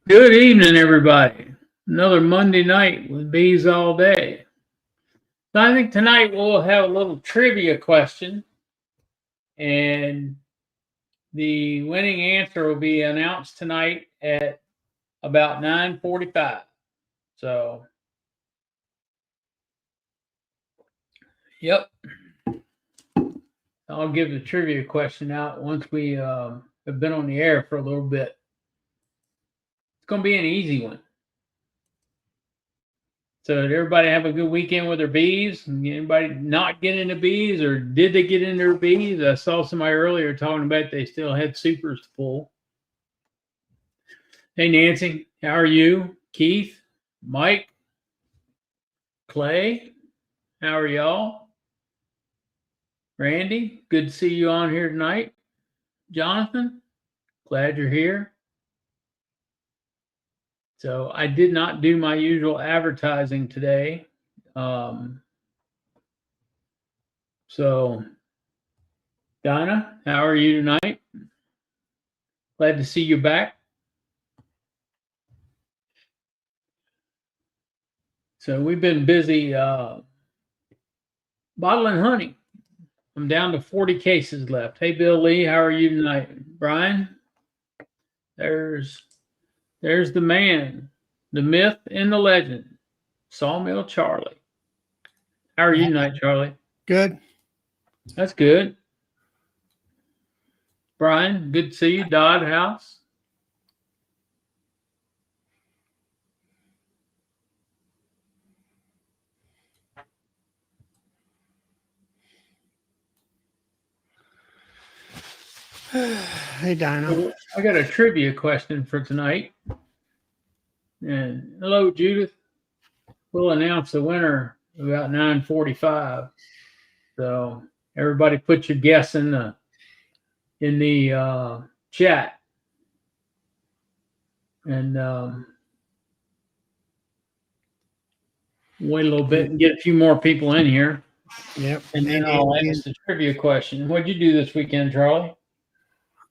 Good evening, everybody. Another Monday night with bees all day. So I think tonight we'll have a little trivia question, and the winning answer will be announced tonight at about 9:45. So, yep, I'll give the trivia question out once we have been on the air for a little bit. It's going to be an easy one. So did everybody have a good weekend with their bees? Anybody not get into bees, or did they get into their bees? I saw somebody earlier talking about they still had supers to pull. Hey Nancy, how are you? Keith, Mike, Clay, how are y'all? Randy, good to see you on here tonight. Jonathan, glad you're here. So I did not do my usual advertising today. So Donna, how are you tonight? Glad to see you back. So we've been busy bottling honey. I'm down to 40 cases left. Hey, Bill Lee, how are you tonight? Brian, there's the man, the myth and the legend, Sawmill Charlie. How are you tonight, Charlie? Good. That's good. Brian, good to see you. Dodd House. Hey, Dino. I got a trivia question for tonight. And hello, Judith. We'll announce the winner about 9:45. So everybody put your guess in the chat. And wait a little bit and get a few more people in here. Yep. And then I'll ask the trivia question. What'd you do this weekend, Charlie?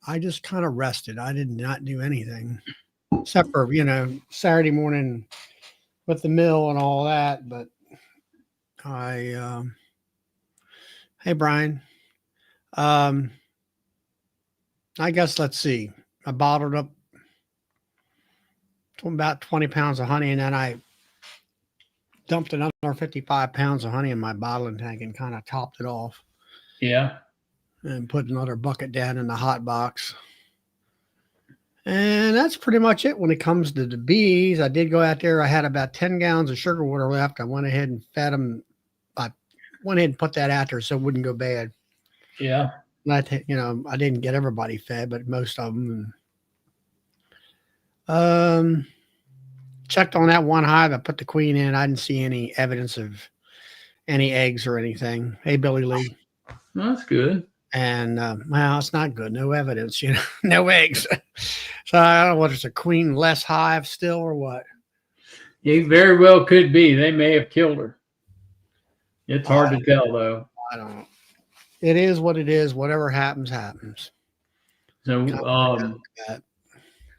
I just kind of rested. I did not do anything except for, Saturday morning with the mill and all that. But hey, Brian. I guess, let's see. I bottled up about 20 pounds of honey, and then I dumped another 55 pounds of honey in my bottling tank and kind of topped it off. Yeah. And put another bucket down in the hot box. And that's pretty much it when it comes to the bees. I did go out there. I had about 10 gallons of sugar water left. I went ahead and fed them. I went ahead and put that out there so it wouldn't go bad. Yeah. I didn't get everybody fed, but most of them. Checked on that one hive. I put the queen in. I didn't see any evidence of any eggs or anything. Hey, Billy Lee. Well, that's good. And well, it's not good. No evidence, no eggs. So I don't know what, it's a queen less hive still or what. It very well could be. They may have killed her. It's hard to tell, though. I don't know. It is what it is. Whatever happens, happens. So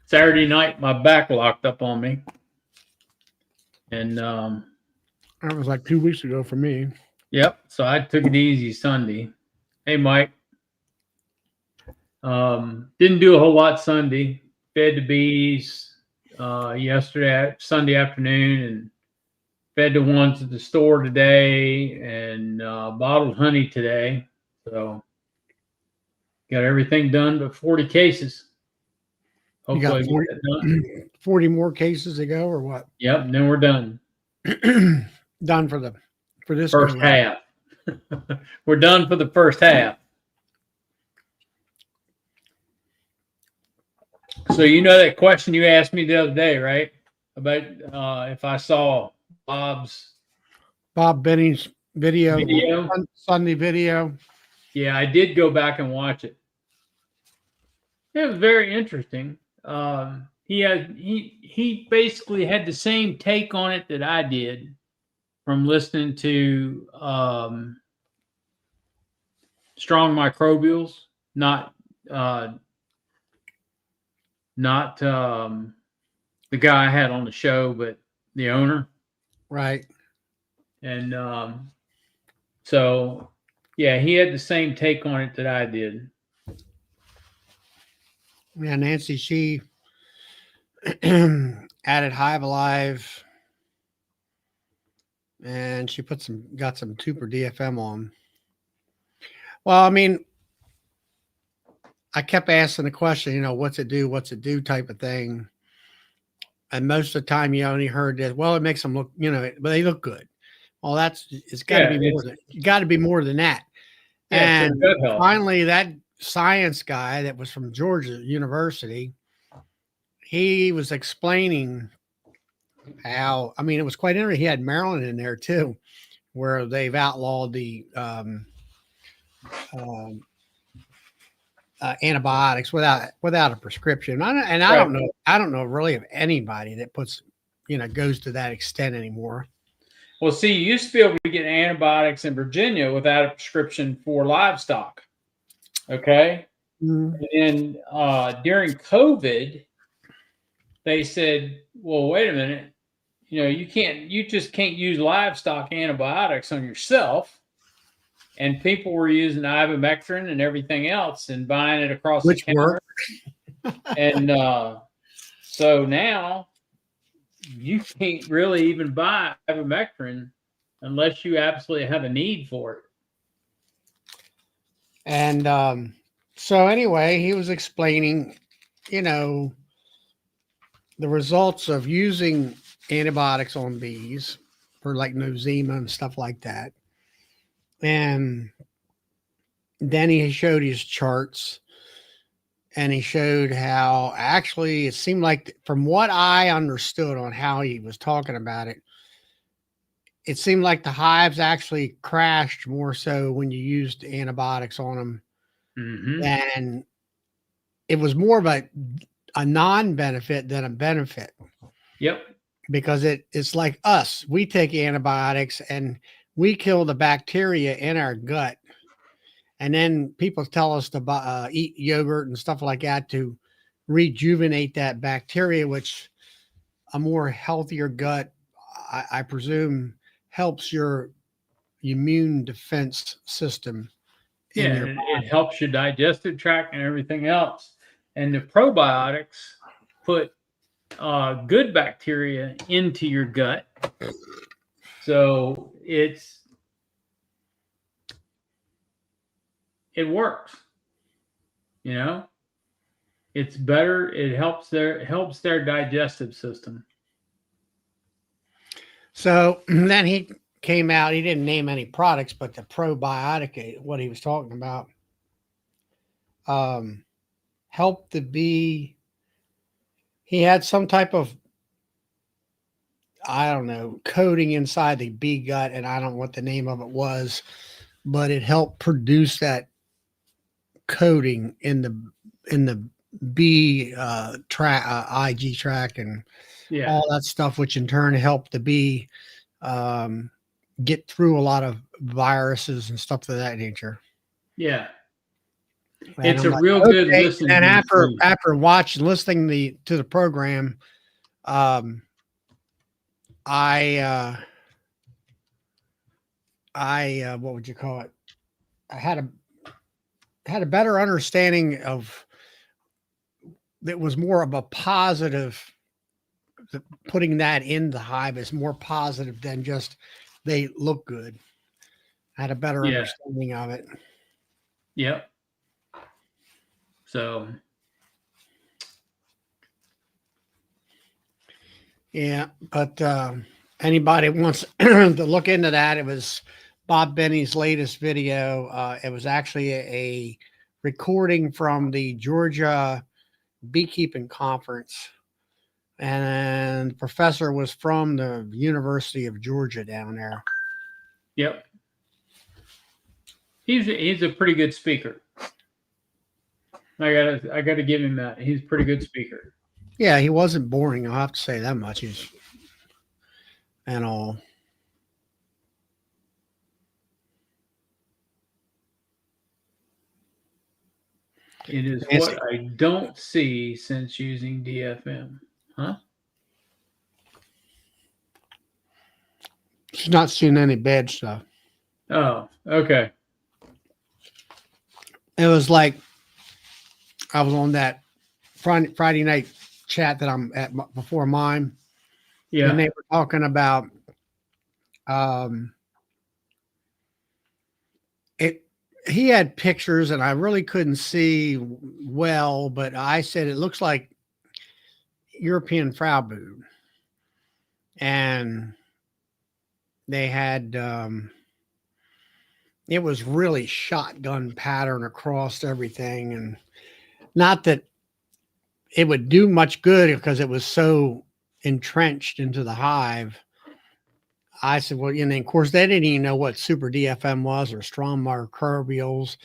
Saturday night, my back locked up on me. And that was like 2 weeks ago for me. Yep. So I took it easy Sunday. Hey, Mike. Didn't do a whole lot Sunday. Fed the bees Sunday afternoon, and fed the ones at the store today, and bottled honey today. So got everything done but 40 cases. Hopefully you got 40 more cases to go or what? Yep. And then we're done. Done for this first half. We're done for the first half. So you know that question you asked me the other day, right? About if I saw Bob Benny's video, Sunday video. Yeah, I did go back and watch it. It was very interesting. He basically had the same take on it that I did from listening to Strong Microbials, not the guy I had on the show, but the owner. Right. And so, yeah, he had the same take on it that I did. Yeah, Nancy, she added Hive Alive, and she got some Super DFM on. Well, I mean, I kept asking the question, what's it do? What's it do? Type of thing. And most of the time, you only heard this. Well, it makes them look, but they look good. Well, it's got to Yeah, be more than got to be more than that. yeah, it's And for gut health. finally, that science guy that was from Georgia University, he was explaining how. I mean, it was quite interesting. He had Maryland in there too, where they've outlawed the um, antibiotics without a prescription. I Right. don't know really of anybody that puts goes to that extent anymore. Well, see, you used to be able to get antibiotics in Virginia without a prescription for livestock. Okay. Mm. And during COVID, they said, well, wait a minute. You just can't use livestock antibiotics on yourself. And people were using ivermectin and everything else and buying it across the Which counter. worked. And so now you can't really even buy ivermectin unless you absolutely have a need for it. And so anyway, he was explaining, the results of using antibiotics on bees for like nosema and stuff like that. And then he showed his charts, and he showed how actually it seemed like, from what I understood on how he was talking about it, it seemed like the hives actually crashed more so when you used antibiotics on them. Mm-hmm. And it was more of a non-benefit than a benefit. Yep. Because it's like us. We take antibiotics and we kill the bacteria in our gut. And then people tell us to eat yogurt and stuff like that to rejuvenate that bacteria, which a more healthier gut, I presume, helps your immune defense system in Yeah, your and it helps your digestive tract and everything else. And the probiotics put good bacteria into your gut. So it works. It's better. It helps their digestive system. So then he came out. He didn't name any products, but the probiotic, what he was talking about, helped the bee. He had some type of, I don't know, coating inside the bee gut, and I don't know what the name of it was, but it helped produce that coating in the bee IG tract and all that stuff, which in turn helped the bee get through a lot of viruses and stuff of that nature. Yeah. And It's I'm a like, real good okay. listen. And after listening to the program, I what would you call it? I had a better understanding of that, was more of a positive. Putting that in the hive is more positive than just they look good. I had a better understanding of it. Yep. So yeah, but anybody wants to look into that, it was Bob Benny's latest video. It was actually a recording from the Georgia beekeeping conference, and the professor was from the University of Georgia down there. Yep. He's a pretty good speaker. I gotta give him that. He's a pretty good speaker. Yeah, he wasn't boring. I'll have to say that much. He's and all. It is what I don't see since using DFM. Huh? She's not seen any bad stuff. Oh, okay. It was like I was on that Friday night chat that I'm at before mine, and Yeah. they were talking about um, it. He had pictures, and I really couldn't see well, but I said it looks like European Frauboot, and they had it was really shotgun pattern across everything, and not that it would do much good because it was so entrenched into the hive. I said, well, of course, they didn't even know what super DFM was or strong microbials.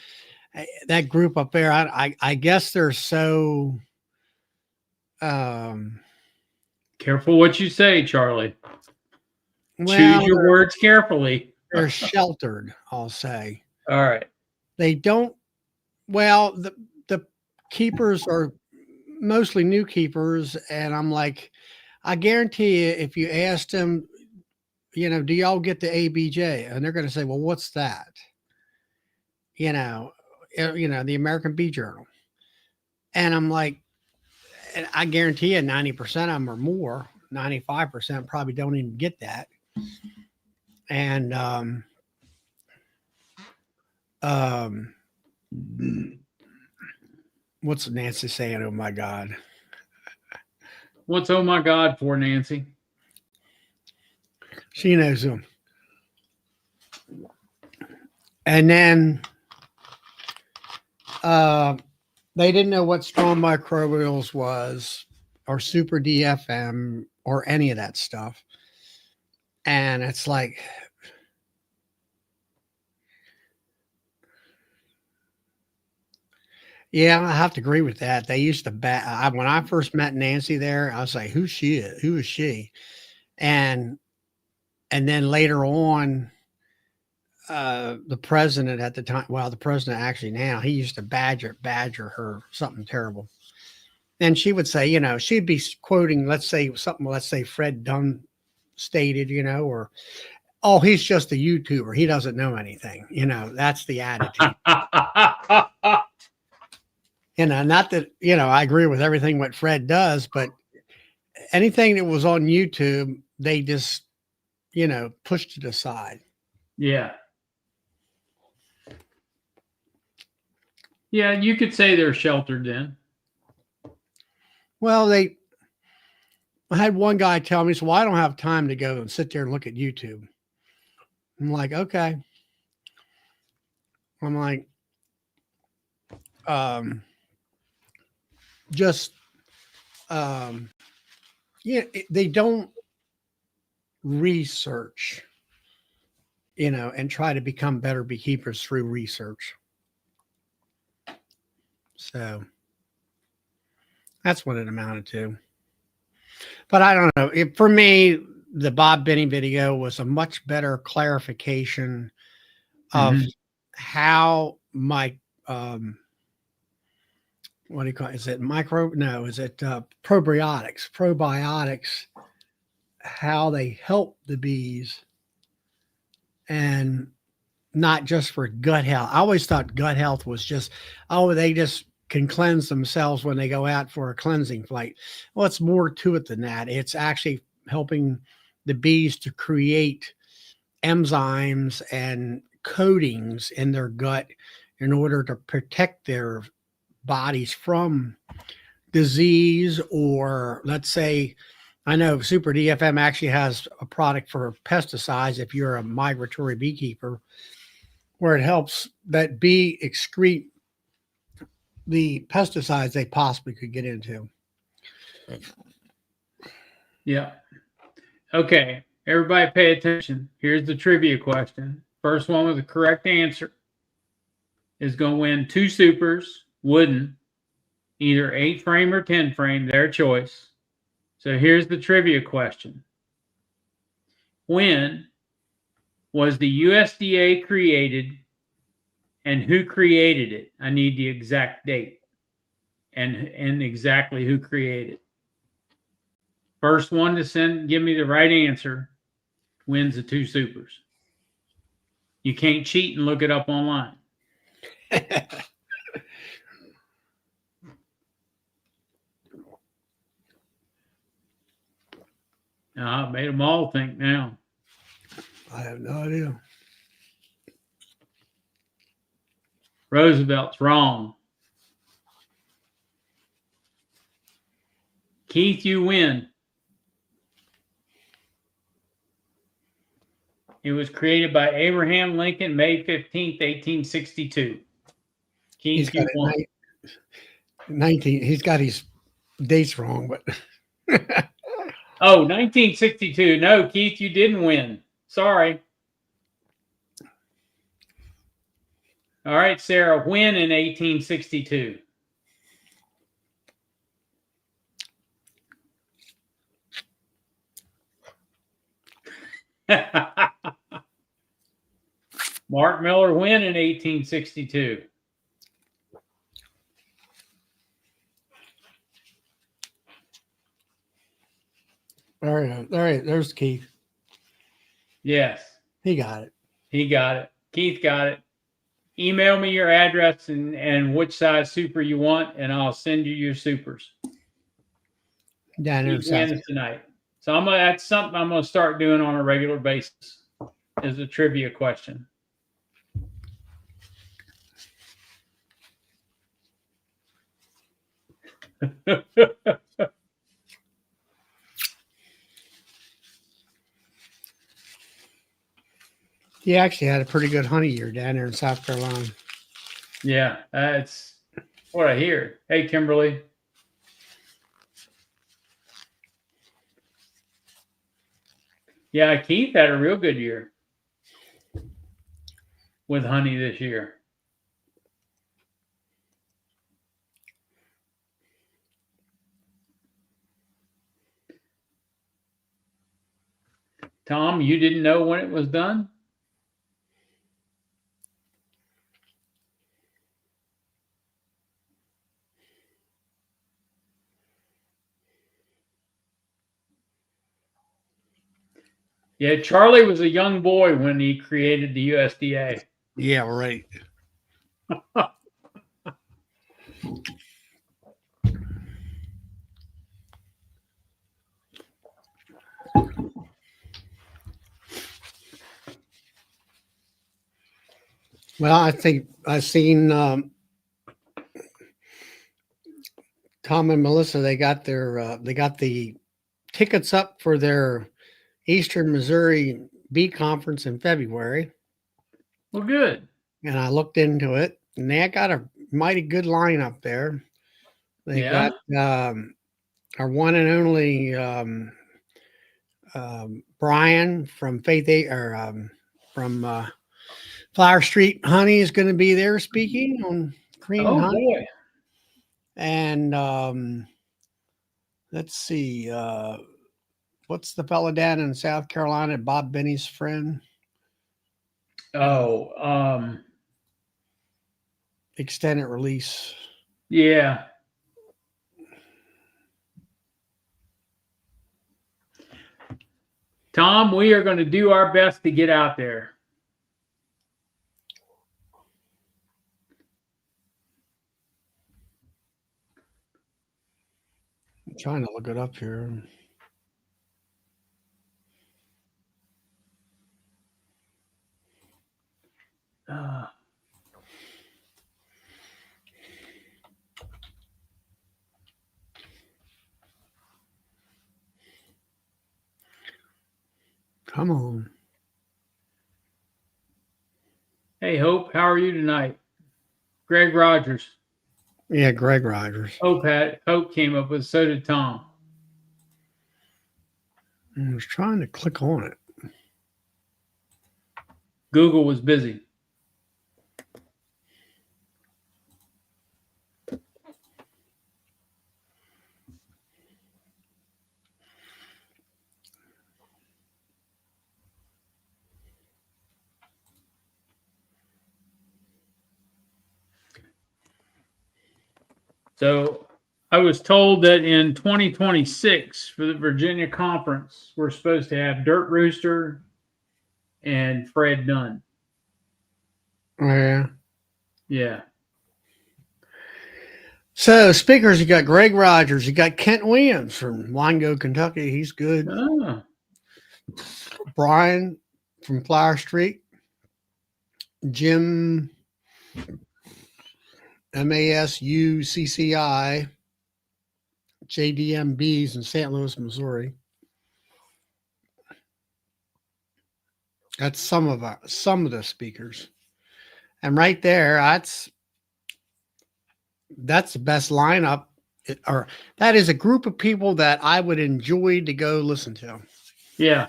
That group up there, I guess they're so um, Careful what you say, Charlie. Choose well, your words carefully. they're sheltered, I'll say. All right. They don't, well, the keepers are mostly new keepers. And I'm like, I guarantee you, if you asked them, do y'all get the ABJ? And they're going to say, well, what's that? The American Bee Journal. And I'm like, and I guarantee you 90% of them or more, 95% probably don't even get that. And what's Nancy saying? Oh my God. What's oh my God for, Nancy? She knows them. And then they didn't know what strong microbials was or super DFM or any of that stuff. And it's like, yeah, I have to agree with that. They used to when I first met Nancy there, I was like, who's she? Who is she? And then later on, the president at the time, well, the president actually now, he used to badger her something terrible. And she would say, she'd be quoting, let's say Fred Dunn stated, or, oh, he's just a YouTuber. He doesn't know anything. That's the attitude. Not that, I agree with everything what Fred does, but anything that was on YouTube, they just, pushed it aside. Yeah. Yeah, you could say they're sheltered then. Well, I had one guy tell me, so I don't have time to go and sit there and look at YouTube. I'm like, okay. I'm like, they don't research, and try to become better beekeepers through research. So that's what it amounted to. But I don't know. For me, the Bob Benny video was a much better clarification of how my what do you call it? Is it probiotics, how they help the bees, and not just for gut health. I always thought gut health was just, they just can cleanse themselves when they go out for a cleansing flight. Well, it's more to it than that. It's actually helping the bees to create enzymes and coatings in their gut in order to protect their bodies from disease. Or let's say, I know Super DFM actually has a product for pesticides if you're a migratory beekeeper, where it helps that bee excrete the pesticides they possibly could get into. Yeah. Okay. Everybody pay attention. Here's the trivia question. First one with the correct answer is going to win 2 supers, wooden, either 8 frame or 10 frame, their choice. So here's the trivia question. When was the USDA created and who created it? I need the exact date and exactly who created it. First one to give me the right answer wins the 2 supers. You can't cheat and look it up online. I made them all think now. I have no idea. Roosevelt's wrong. Keith, you win. It was created by Abraham Lincoln, May 15th, 1862. He's Keith, got you won. 19. He's got his dates wrong, but Oh, 1962. No, Keith, you didn't win. Sorry. All right, Sarah, when in 1862? Mark Miller, when in 1862? all right, there's Keith. Yes, He got it. he got it. Keith got it. Email me your address and which size super you want, and I'll send you your supers. Down there in Keith South. wins tonight. So that's something I'm gonna start doing on a regular basis. Is a trivia question. He actually had a pretty good honey year down there in South Carolina. Yeah, that's what I hear. Hey, Kimberly. Yeah, Keith had a real good year with honey this year. Tom, you didn't know when it was done? Yeah, Charlie was a young boy when he created the USDA. Yeah, right. Well, I think I've seen Tom and Melissa. They got the tickets up for their Eastern Missouri Bee Conference in February, Well, good. and I looked into it, and they got a mighty good lineup there. They Yeah. got our one and only Brian from from Flower Street Honey is going to be there speaking on cream Oh honey. boy. And let's see, what's the fella down in South Carolina, Bob Benny's friend? Oh, Extended release. yeah. Tom, we are going to do our best to get out there. I'm trying to look it up here. Come on. Hey, Hope, how are you tonight? Greg Rogers. Yeah, Greg Rogers. Hope came up with, so did Tom. I was trying to click on it. Google was busy. So I was told that in 2026 for the Virginia conference, we're supposed to have Dirt Rooster, and Fred Dunn. Oh, yeah. Yeah. So speakers, you got Greg Rogers, you got Kent Williams from Wango, Kentucky. He's good. Oh, Brian from Flower Street, Jim MASUCCI, JDMBs in St. Louis, Missouri. That's some of the speakers, and right there, that's the best lineup. Or that is a group of people that I would enjoy to go listen to. yeah.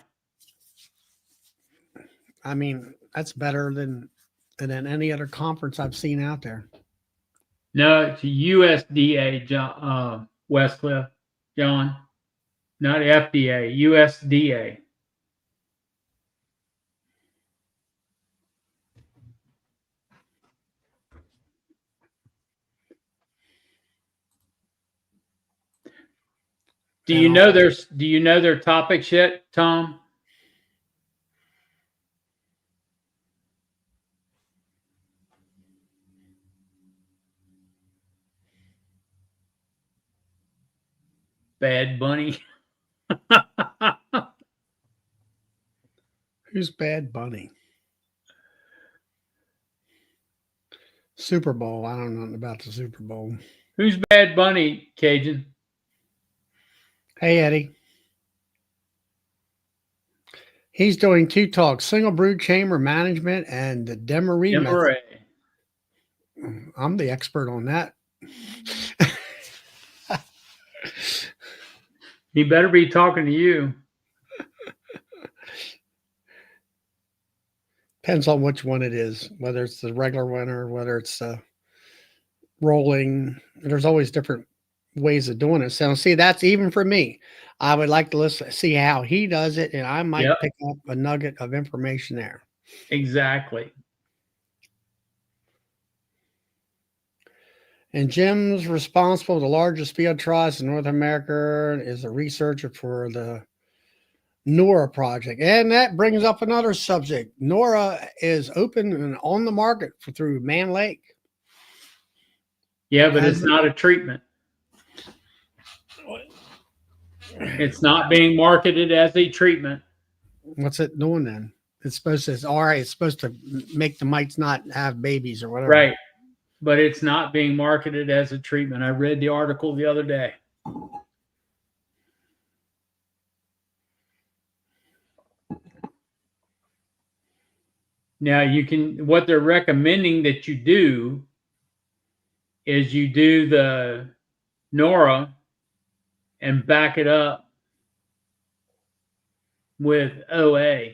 I mean, that's better than any other conference I've seen out there. No, it's USDA, John, Westcliff, John. Not FDA, USDA. Do you know their topics yet, Tom? Bad Bunny. Who's Bad Bunny? Super Bowl. I don't know nothing about the Super Bowl. Who's Bad Bunny, Cajun? Hey, Eddie. He's doing two talks: single brood chamber management and the Demery method. I'm the expert on that. He better be talking to you. Depends on which one it is, whether it's the regular one or whether it's rolling. There's always different ways of doing it. So see, that's even for me. I would like to listen, see how he does it, and I might pick up a nugget of information there. Exactly. And Jim's responsible for the largest field trials in North America, is a researcher for the NORA project. And that brings up another subject. NORA is open and on the market through Man Lake. Yeah, but it's not a treatment. It's not being marketed as a treatment. What's it doing then? It's supposed to, it's supposed to make the mites not have babies or whatever. Right. But it's not being marketed as a treatment. I read the article the other day. Now what they're recommending that you do is you do the NORA and back it up with OA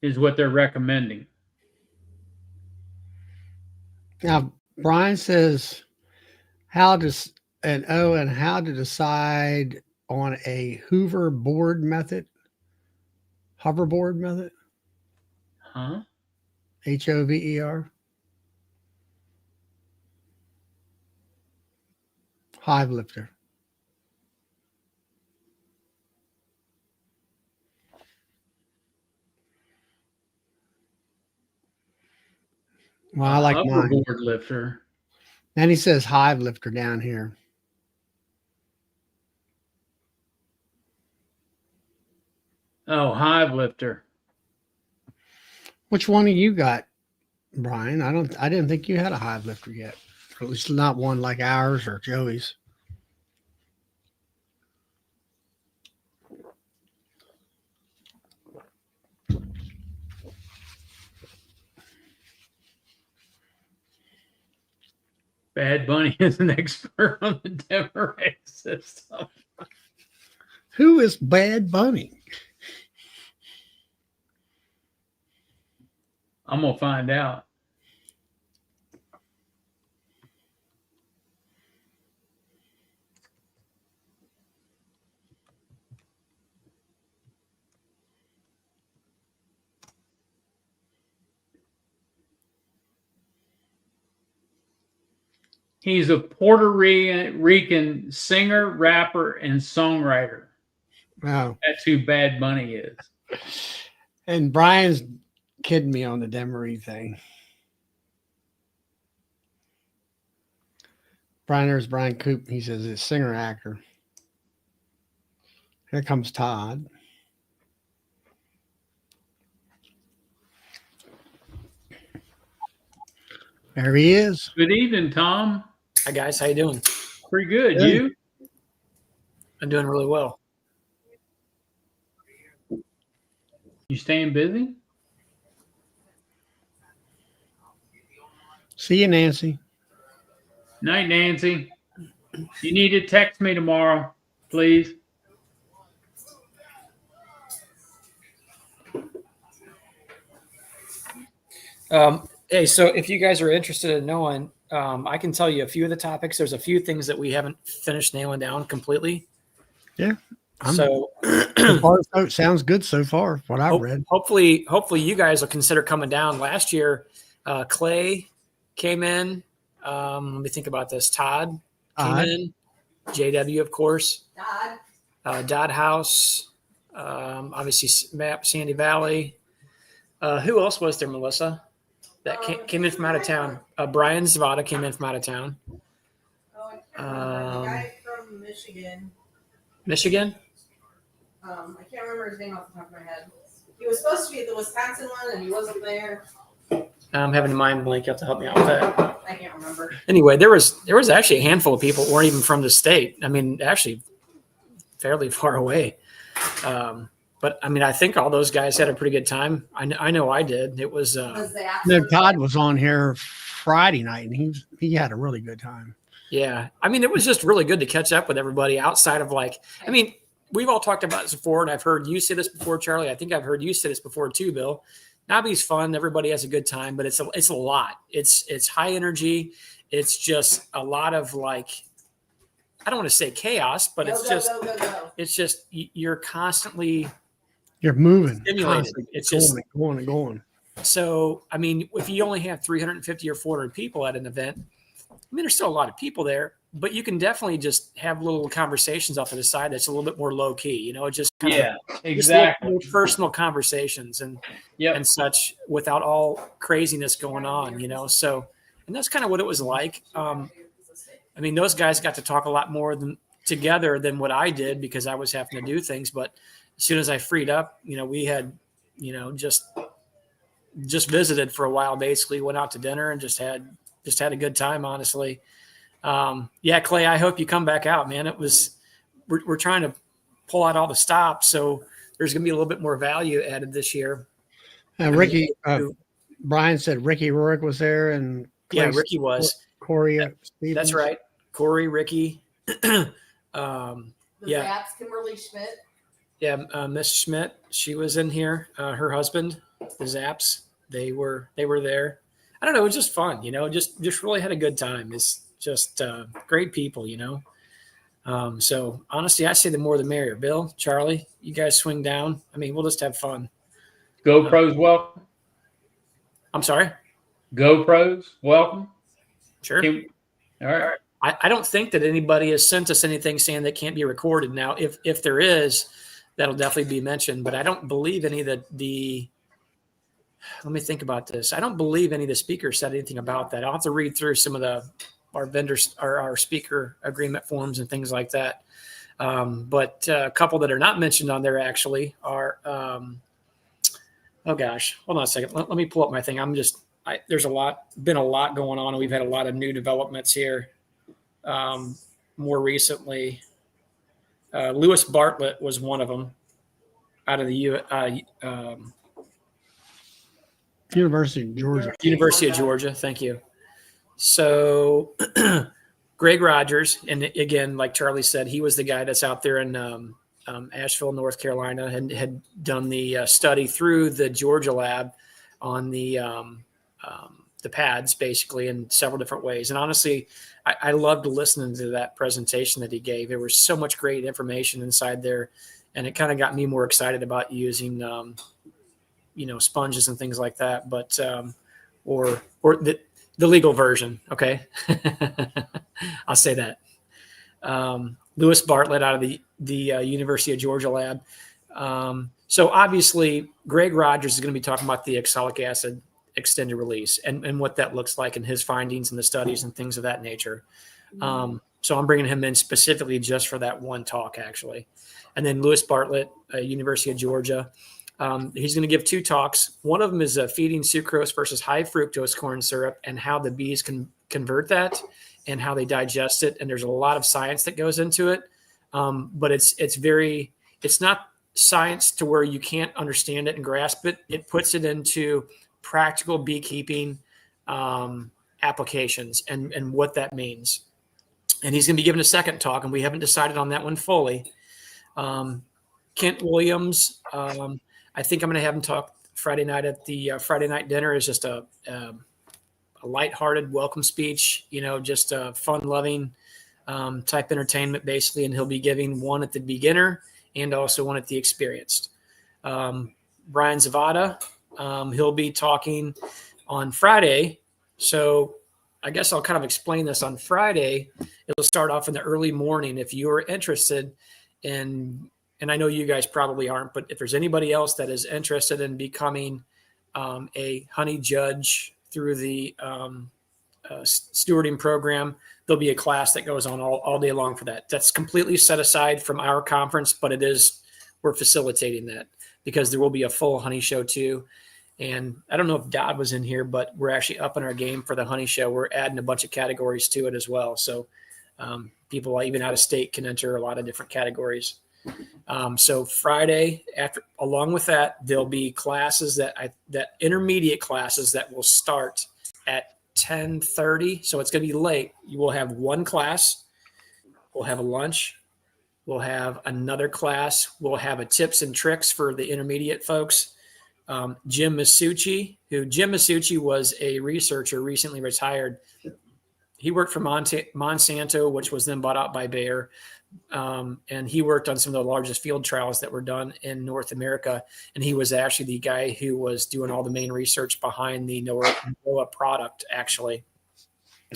is what they're recommending. Now, Brian says, how to decide on a hoverboard method? Hoverboard method? Huh? HOVER? Hive lifter. Well, I like mine. Hoverboard lifter. And he says hive lifter down here. Oh, hive lifter. Which one of you got, Brian? I didn't think you had a hive lifter yet. Or at least not one like ours or Joey's. Bad Bunny is an expert on the Demeray system. Who is Bad Bunny? I'm going to find out. He's a Puerto Rican singer, rapper, and songwriter. Wow. That's who Bad Bunny is. And Brian's kidding me on the Demery thing. There's Brian Coop. He says it's singer actor. Here comes Todd. There he is. Good evening, Tom. Hi guys, how you doing? Pretty good. Good. You? I'm doing really well. You staying busy? See you, Nancy. Night, Nancy. You need to text me tomorrow, please. Hey, so if you guys are interested in knowing, I can tell you a few of the topics. There's a few things that we haven't finished nailing down completely. Yeah. So So sounds good so far. What I've read. hopefully you guys will consider coming down. Last year, Clay came in. Let me think about this. Todd came in. JW, of course. Dodd House. Obviously, Sandy Valley. Who else was there, Melissa? That came in from out of town. Brian Zavada came in from out of town. The guy from Michigan. Michigan? I can't remember his name off the top of my head. He was supposed to be at the Wisconsin one, and he wasn't there. I'm having a mind blank. You have to help me out with that. I can't remember. Anyway, there was actually a handful of people who weren't even from the state. I mean, actually, fairly far away. But I mean, I think all those guys had a pretty good time. I know I did. It was. No, Todd was on here Friday night, and he had a really good time. Yeah, I mean, it was just really good to catch up with everybody outside of I mean, we've all talked about this before, and I've heard you say this before, Charlie. I think I've heard you say this before too, Bill. Nobby's fun. Everybody has a good time, but it's a lot. It's high energy. It's just a lot of I don't want to say chaos, but it's just you're constantly. You're moving. Stimulated. It's just going and going. So, I mean, if you only have 350 or 400 people at an event, I mean, there's still a lot of people there, but you can definitely just have little conversations off to the side that's a little bit more low key. You know, just exactly more personal conversations and such without all craziness going on. You know, so and that's kind of what it was like. I mean, those guys got to talk a lot more together than what I did because I was having to do things, but as soon as I freed up, you know, we had, you know, just visited for a while, basically went out to dinner and just had a good time, honestly. Yeah, Clay, I hope you come back out, man. We're trying to pull out all the stops. So there's going to be a little bit more value added this year. Ricky, Brian said Ricky Rourke was there and Clay, yeah, Ricky was. Corey. Stevens. That's right. Corey, Ricky. Zaps, Kimberly Schmidt. Yeah, Miss Schmidt, she was in here. Her husband, the Zaps, they were there. I don't know, it was just fun, you know. Just really had a good time. It's just great people, you know. So honestly, I say the more the merrier. Bill, Charlie, you guys swing down. I mean, we'll just have fun. GoPros welcome. I'm sorry. GoPros welcome. Sure. All right. I don't think that anybody has sent us anything saying that can't be recorded. Now, if there is, that'll definitely be mentioned, but I don't believe any of let me think about this. I don't believe any of the speakers said anything about that. I'll have to read through some of our vendors or our speaker agreement forms and things like that. But a couple that are not mentioned on there actually are, oh gosh, hold on a second. Let me pull up my thing. There's been a lot going on, and we've had a lot of new developments here. More recently, Lewis Bartlett was one of them out of the University of Georgia. University of Georgia. Thank you. So Greg Rogers, and again, like Charlie said, he was the guy that's out there in Asheville, North Carolina, and had done the study through the Georgia lab on the pads, basically, in several different ways. And honestly, I loved listening to that presentation that he gave. There was so much great information inside there, and it kind of got me more excited about using, sponges and things like that. But or the legal version, okay? I'll say that. Lewis Bartlett out of the University of Georgia lab. So obviously, Greg Rogers is going to be talking about the oxalic acid extended release and what that looks like and his findings and the studies and things of that nature. So I'm bringing him in specifically just for that one talk, actually. And then Lewis Bartlett, University of Georgia. He's going to give 2 talks. One of them is feeding sucrose versus high fructose corn syrup and how the bees can convert that and how they digest it. And there's a lot of science that goes into it. But it's not science to where you can't understand it and grasp it. It puts it into practical beekeeping applications and what that means. And he's going to be giving a second talk, and we haven't decided on that one fully. Kent Williams, I think I'm going to have him talk Friday night at the Friday night dinner. Is just a lighthearted welcome speech, just a fun-loving type entertainment, basically. And he'll be giving one at the beginner and also one at the experienced. Brian Zavada, he'll be talking on Friday. So I guess I'll kind of explain this on Friday. It'll start off in the early morning. If you are interested in, and I know you guys probably aren't, but if there's anybody else that is interested in becoming a honey judge through the stewarding program, there'll be a class that goes on all day long for that. That's completely set aside from our conference, but we're facilitating that because there will be a full honey show too. And I don't know if Dodd was in here, but we're actually upping our game for the honey show. We're adding a bunch of categories to it as well. So people even out of state can enter a lot of different categories. So Friday, along with that, there'll be classes that intermediate classes that will start at 10:30. So it's going to be late. You will have one class. We'll have a lunch. We'll have another class. We'll have a tips and tricks for the intermediate folks. Jim Masucci was a researcher, recently retired. He worked for Monsanto, which was then bought out by Bayer. And he worked on some of the largest field trials that were done in North America. And he was actually the guy who was doing all the main research behind the NOAA product, actually,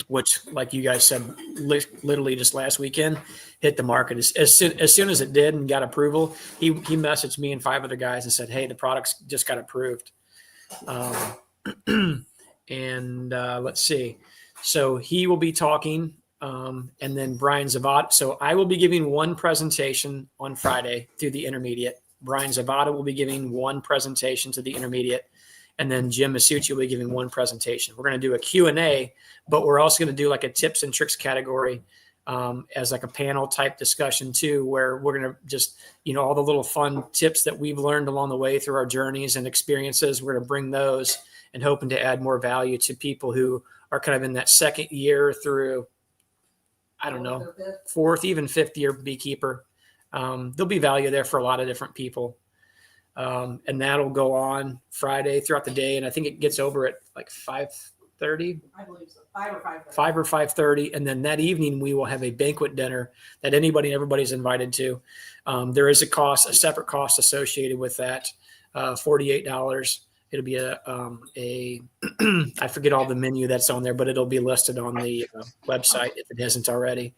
which, like you guys said, literally just last weekend hit the market. As soon as it did and got approval, he messaged me and 5 other guys and said, hey, the product's just got approved. Let's see. So he will be talking, and then Brian Zavada. So I will be giving one presentation on Friday through the intermediate. Brian Zavada will be giving one presentation to the intermediate. And then Jim Masucci will be giving one presentation. We're going to do a Q&A, but we're also going to do like a tips and tricks category as like a panel type discussion too, where we're going to just, all the little fun tips that we've learned along the way through our journeys and experiences. We're going to bring those and hoping to add more value to people who are kind of in that second year through, I don't know, 4th, even 5th year beekeeper. There'll be value there for a lot of different people. And that'll go on Friday throughout the day. And I think it gets over at like 5:30. I believe so. 5 or 5:30. 5 or 5:30. And then that evening we will have a banquet dinner that everybody's invited to. There is a separate cost associated with that, $48. It'll be I forget all the menu that's on there, but it'll be listed on the website if it hasn't already.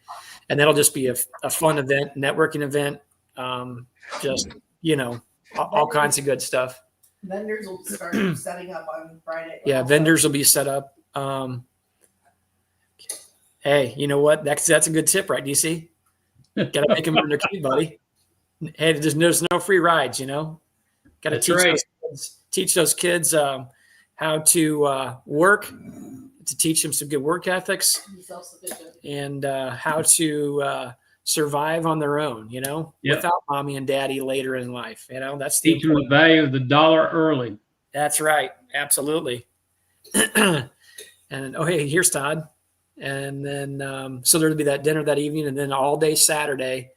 And that'll just be a fun event, networking event. All kinds of good stuff. Vendors will start setting up on Friday. Yeah, vendors will be set up. Hey, you know what? That's a good tip, right, DC? Got to make them earn their keep, buddy. Hey, there's no free rides, Got to teach those kids how to work, to teach them some good work ethics, and how to survive on their own, without mommy and daddy later in life. That's teach them the value of the dollar early. That's right. Absolutely. And hey, here's Todd. And then, so there'll be that dinner that evening, and then all day Saturday,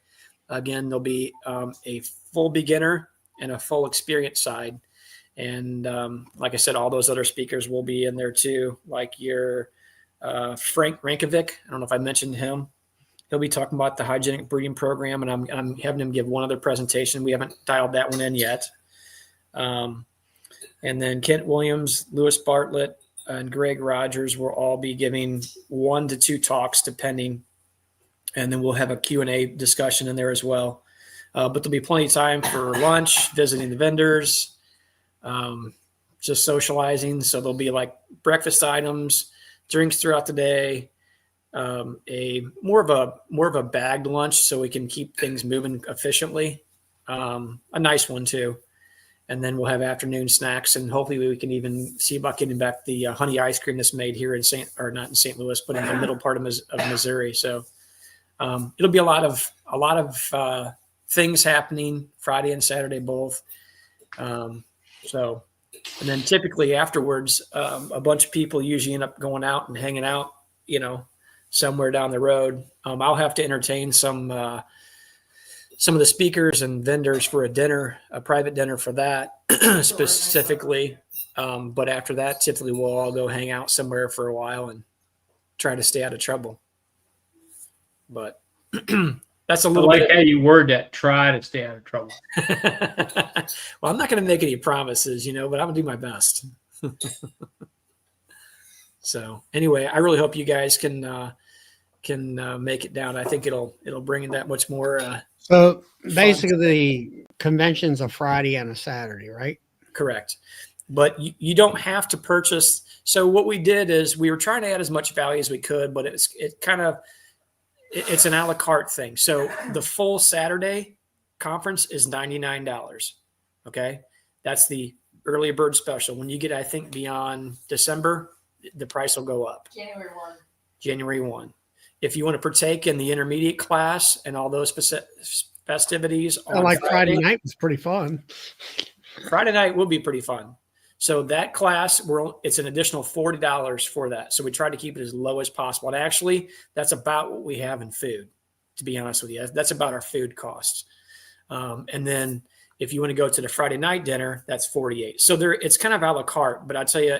again, there'll be a full beginner and a full experience side. And like I said, all those other speakers will be in there too, like your Frank Rankovic. I don't know if I mentioned him. He'll be talking about the hygienic breeding program, and I'm having him give one other presentation. We haven't dialed that one in yet. And then Kent Williams, Lewis Bartlett, and Greg Rogers will all be giving 1 to 2 talks, depending. And then we'll have a Q&A discussion in there as well. But there'll be plenty of time for lunch, visiting the vendors, just socializing. So there'll be like breakfast items, drinks throughout the day, a more of a bagged lunch so we can keep things moving efficiently. A nice one too. And then we'll have afternoon snacks, and hopefully we can even see about getting back the honey ice cream that's made here in not in St. Louis, but in the middle part of Missouri. So it'll be a lot of things happening Friday and Saturday both. And then typically afterwards, a bunch of people usually end up going out and hanging out, somewhere down the road. I'll have to entertain some of the speakers and vendors for a private dinner for that specifically. But after that, typically we'll all go hang out somewhere for a while and try to stay out of trouble. But that's a little I like bit. how you word that. Try to stay out of trouble. Well, I'm not going to make any promises, but I'm going to do my best. So anyway, I really hope you guys can make it down. I think it'll bring in that much more. So basically, the convention's a Friday and a Saturday, right? Correct. But you don't have to purchase. So what we did is we were trying to add as much value as we could, but it's an a la carte thing. So the full Saturday conference is $99. Okay. That's the early bird special. When you get, I think, beyond December, the price will go up. January 1. If you want to partake in the intermediate class and all those festivities on Friday night was pretty fun. Friday night will be pretty fun. So that class, it's an additional $40 for that. So we try to keep it as low as possible. And actually, that's about what we have in food, to be honest with you. That's about our food costs. And then if you want to go to the Friday night dinner, that's $48. So it's kind of a la carte. But I tell you,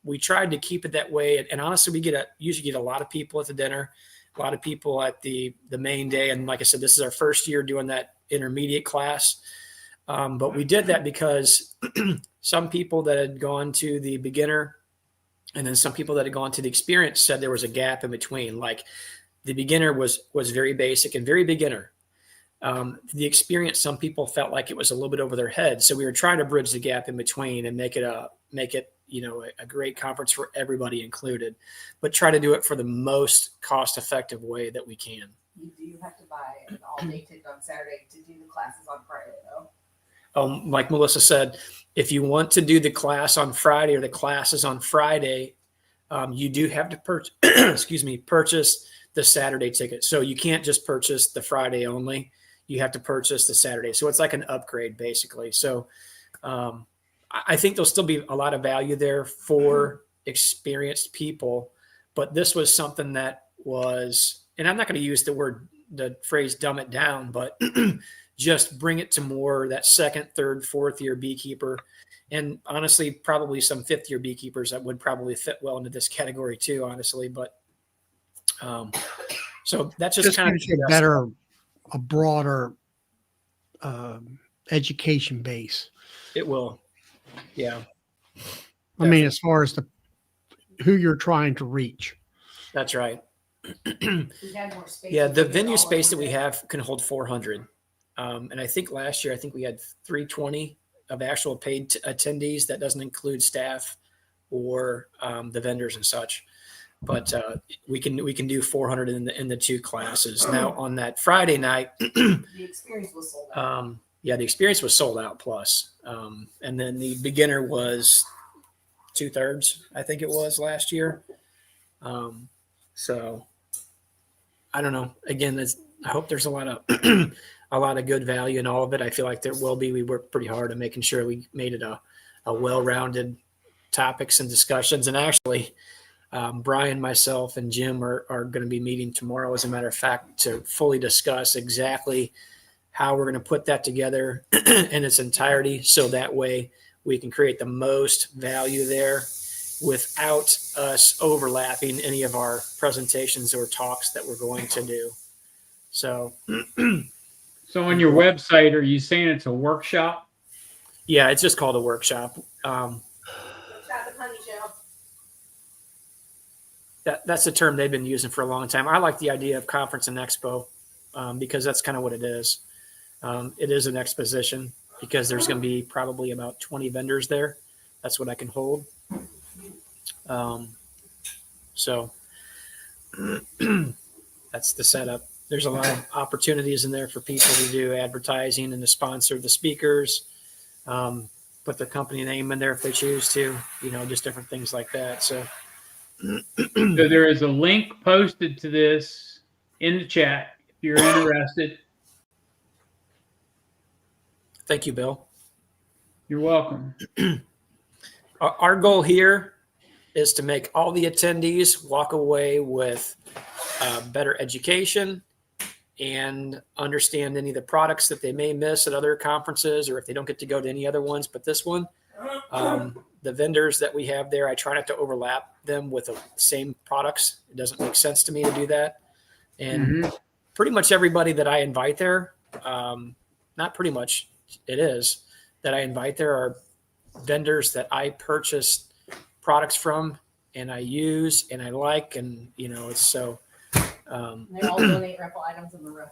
we tried to keep it that way. And honestly, we usually get a lot of people at the dinner, a lot of people at the main day. And like I said, this is our first year doing that intermediate class. But we did that because some people that had gone to the beginner and then some people that had gone to the experience said there was a gap in between. Like the beginner was very basic and very beginner. The experience, some people felt like it was a little bit over their head. So we were trying to bridge the gap in between and make it a great conference for everybody included, but try to do it for the most cost-effective way that we can. You do have to buy an all-day ticket on Saturday to do the classes on Friday, though. Like Melissa said, if you want to do the class on Friday or the classes on Friday, you do have to purchase the Saturday ticket. So you can't just purchase the Friday only. You have to purchase the Saturday. So it's like an upgrade, basically. So I think there'll still be a lot of value there for experienced people. But this was something that was, and I'm not going to use the phrase dumb it down, but just bring it to more that second, third, fourth year beekeeper. And honestly, probably some fifth year beekeepers that would probably fit well into this category too, honestly. But so that's just kind of a broader education base. It will. Yeah. I mean, as far as who you're trying to reach. That's right. More space. Yeah. The venue space that we have can hold 400. And I think last year, we had 320 of actual paid attendees. That doesn't include staff or the vendors and such. But we can do 400 in the two classes. Now on that Friday night, the experience was sold out. The experience was sold out plus. And then the beginner was 2/3, I think it was last year. So I don't know. Again, I hope there's a lot of good value in all of it. I feel like there will be. We worked pretty hard on making sure we made it a well-rounded topics and discussions. And actually, Brian, myself, and Jim are going to be meeting tomorrow, as a matter of fact, to fully discuss exactly how we're going to put that together in its entirety. So that way we can create the most value there without us overlapping any of our presentations or talks that we're going to do. So, so on your website, are you saying it's a workshop? Yeah, it's just called a workshop. That's the term they've been using for a long time. I like the idea of conference and expo because that's kind of what it is. It is an exposition because there's going to be probably about 20 vendors there. That's what I can hold. So that's the setup. There's a lot of opportunities in there for people to do advertising and to sponsor the speakers, put their company name in there if they choose to, just different things like that. So there is a link posted to this in the chat if you're interested. Thank you, Bill. You're welcome. Our goal here is to make all the attendees walk away with better education and understand any of the products that they may miss at other conferences, or if they don't get to go to any other ones but this one. The vendors that we have there, I try not to overlap them with the same products. It doesn't make sense to me to do that. And pretty much everybody that I invite there, not pretty much, it is, that I invite there are vendors that I purchase products from and I use and I like, and it's so They all donate raffle items in the room.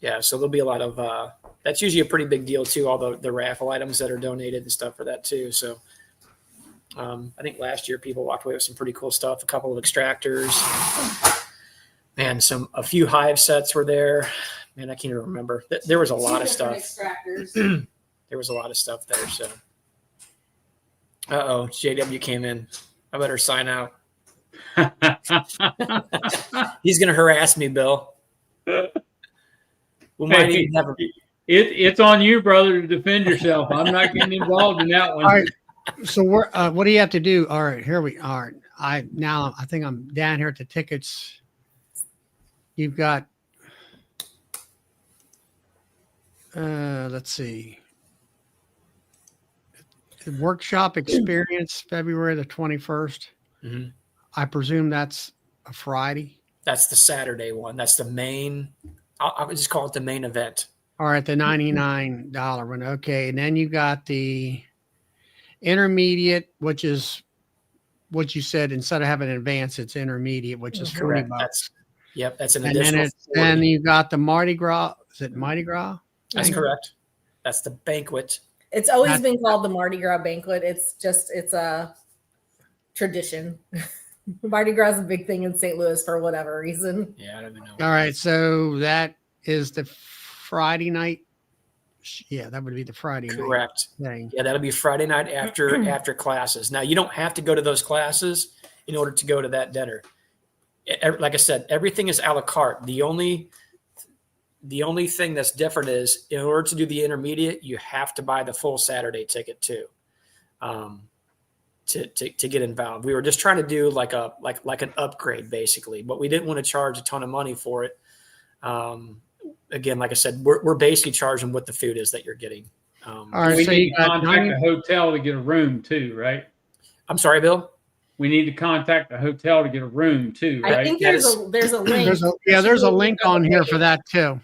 yeah, so there'll be a lot of that's usually a pretty big deal too, all the raffle items that are donated and stuff for that too. So I think last year people walked away with some pretty cool stuff, a couple of extractors and a few hive sets were there. Man, I can't even remember. There was a lot of stuff. Extractors. There was a lot of stuff there. So, JW came in. I better sign out. He's going to harass me, Bill. We might even have It's on you, brother, to defend yourself. I'm not getting involved in that one. All right. So what do you have to do? All right, here we are. I think I'm down here at the tickets. You've got let's see. The workshop experience, February the 21st. Mm-hmm. I presume that's a Friday. That's the Saturday one. That's the main. I'll just call it the main event. All right, the $99 one. Okay, and then you got the intermediate, which is what you said. Instead of having an advance, it's intermediate, which is $40. That's an And additional. then you got the Mardi Gras. Is it Mardi Gras? That's correct. That's the banquet. It's always been called the Mardi Gras banquet. It's a tradition. Mardi Gras is a big thing in St. Louis for whatever reason. Yeah, I don't even know. All right, so that is the Friday night. Yeah, that would be the Friday Correct. night thing. Yeah, that'll be Friday night after classes. Now, you don't have to go to those classes in order to go to that dinner. Like I said, everything is a la carte. The only thing that's different is in order to do the intermediate, you have to buy the full Saturday ticket too, to get involved. We were just trying to do like an upgrade basically, but we didn't want to charge a ton of money for it. Again, like I said, we're basically charging what the food is that you're getting. All right, we so need you to got contact a hotel to get a room too, right? I'm sorry, Bill. We need to contact a hotel to get a room too, right? I think there's a link. There's a link on here for that too.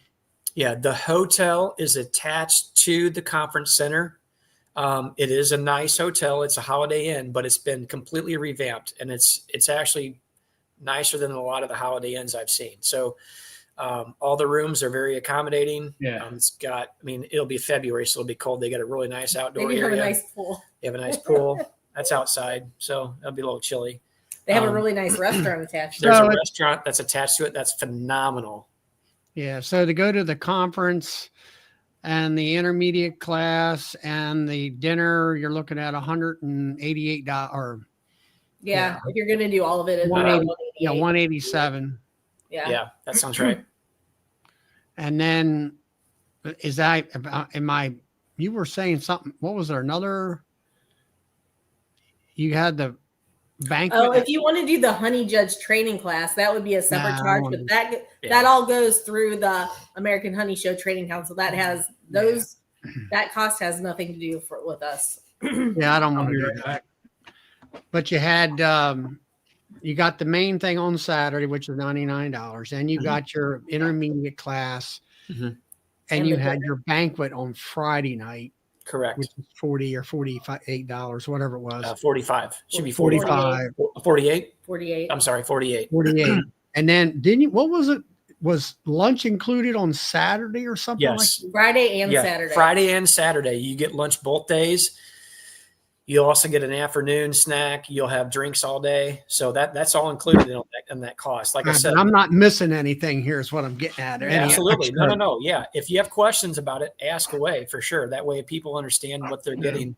Yeah, the hotel is attached to the conference center. It is a nice hotel. It's a Holiday Inn, but it's been completely revamped, and it's actually nicer than a lot of the Holiday Inns I've seen. So all the rooms are very accommodating. Yeah. It'll be February, so it'll be cold. They got a really nice outdoor area. They have a nice pool. They have a nice pool. That's outside, so that'll be a little chilly. They have a really nice restaurant attached. There's a restaurant that's attached to it. That's phenomenal. Yeah. So to go to the conference and the intermediate class and the dinner, you're looking at $188. Yeah, if you're going to do all of it, it's 187. Yeah, that sounds right. And then you were saying something, what was there another? You had the banquet. Oh, if you want to do the honey judge training class, that would be a separate charge, but that all goes through the American Honey Show Training Council. That has that cost has nothing to do with us. Yeah, I don't want to do that. But you had you got the main thing on Saturday, which is $99, and you got your intermediate class, and you had your banquet on Friday night. Correct. Which is $40 or $48, whatever it was. 45. Should be 45. 48. 48. I'm sorry, 48. 48. And then what was it? was lunch included on Saturday or something Yes. like Friday and Yeah, Saturday. Friday and Saturday. You get lunch both days. You'll also get an afternoon snack. You'll have drinks all day. So that's all included in that cost. Like I said, I'm not missing anything here is what I'm getting at. Yeah, absolutely. No. Yeah. If you have questions about it, ask away for sure. That way people understand what they're getting.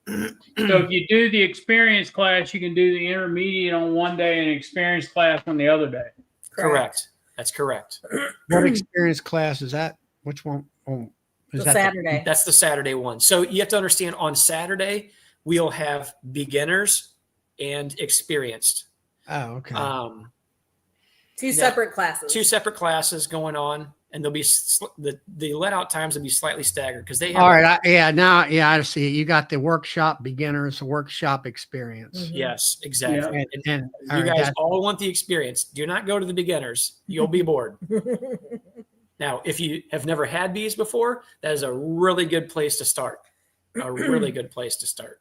So if you do the experience class, you can do the intermediate on one day and experience class on the other day. Correct. That's correct. What experience class is that? Which one? Oh, is The Saturday. That's the Saturday one. So you have to understand on Saturday, we'll have beginners and experienced. Oh, okay. Two separate classes. Two separate classes going on, and they'll be the let out times will be slightly staggered because they have. All right. I see it. You got the workshop beginners, workshop experience. Mm-hmm. Yes, exactly. Yeah. And you guys all want the experience. Do not go to the beginners. You'll be bored. Now, if you have never had bees before, that is a really good place to start. A really good place to start.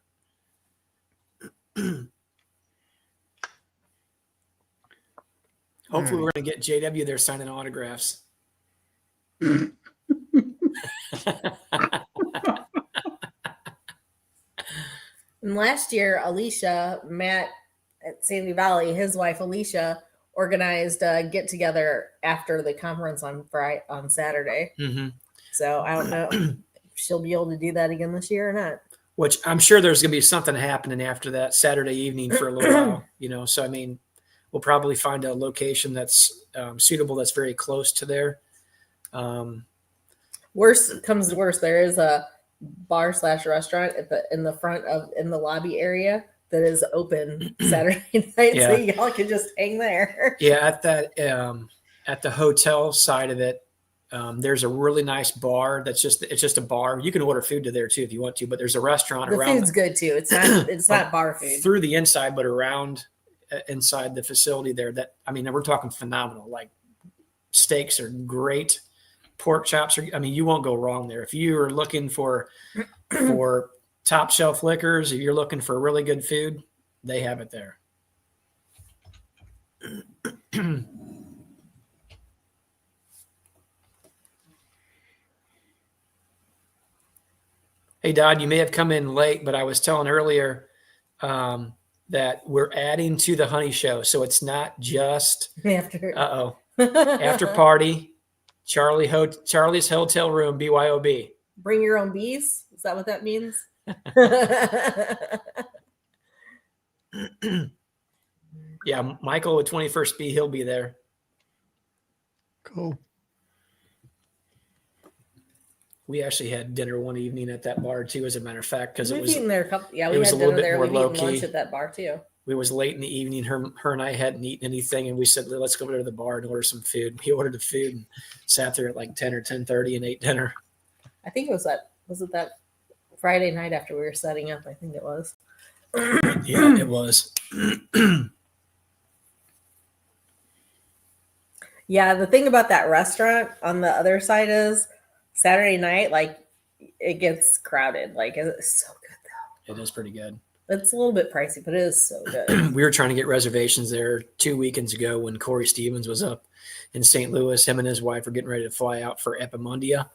Hopefully, we're going to get JW there signing autographs. And last year, Alicia, Matt at Sandy Valley, his wife Alicia, organized a get together after the conference on Saturday. Mm-hmm. So I don't know if she'll be able to do that again this year or not. Which I'm sure there's going to be something happening after that Saturday evening for a little while, So, I mean, we'll probably find a location that's suitable, that's very close to there. Worst comes to worst, there is a bar/restaurant in the lobby area that is open Saturday night, so y'all can just hang there. Yeah, at the hotel side of it, there's a really nice bar it's just a bar. You can order food to there too if you want to, but there's a restaurant the around. Food's good too. It's not bar food through the inside, but around inside the facility there. That we're talking phenomenal. Like steaks are great, pork chops are. You won't go wrong there. If you are looking for top shelf liquors, if you're looking for really good food, they have it there. Hey, Dodd, you may have come in late, but I was telling earlier that we're adding to the honey show. So it's not just after party, Charlie's hotel room, BYOB. Bring your own bees? Is that what that means? Yeah, Michael with 21st Bee, he'll be there. Cool. We actually had dinner one evening at that bar too, as a matter of fact, because it was eaten there a couple. Yeah, we had dinner there. We've eaten lunch at that bar too. It was late in the evening. Her and I hadn't eaten anything, and we said, "Let's go over to the bar and order some food." We ordered the food and sat there at like 10 or 10:30 and ate dinner. I think it was that. Was it that Friday night after we were setting up? I think it was. Yeah, it was. Yeah, the thing about that restaurant on the other side is Saturday night, like it gets crowded. Like it's so good though. It is pretty good. It's a little bit pricey, but it is so good. We were trying to get reservations there 2 weekends ago when Corey Stevens was up in St. Louis. Him and his wife were getting ready to fly out for Epimundia.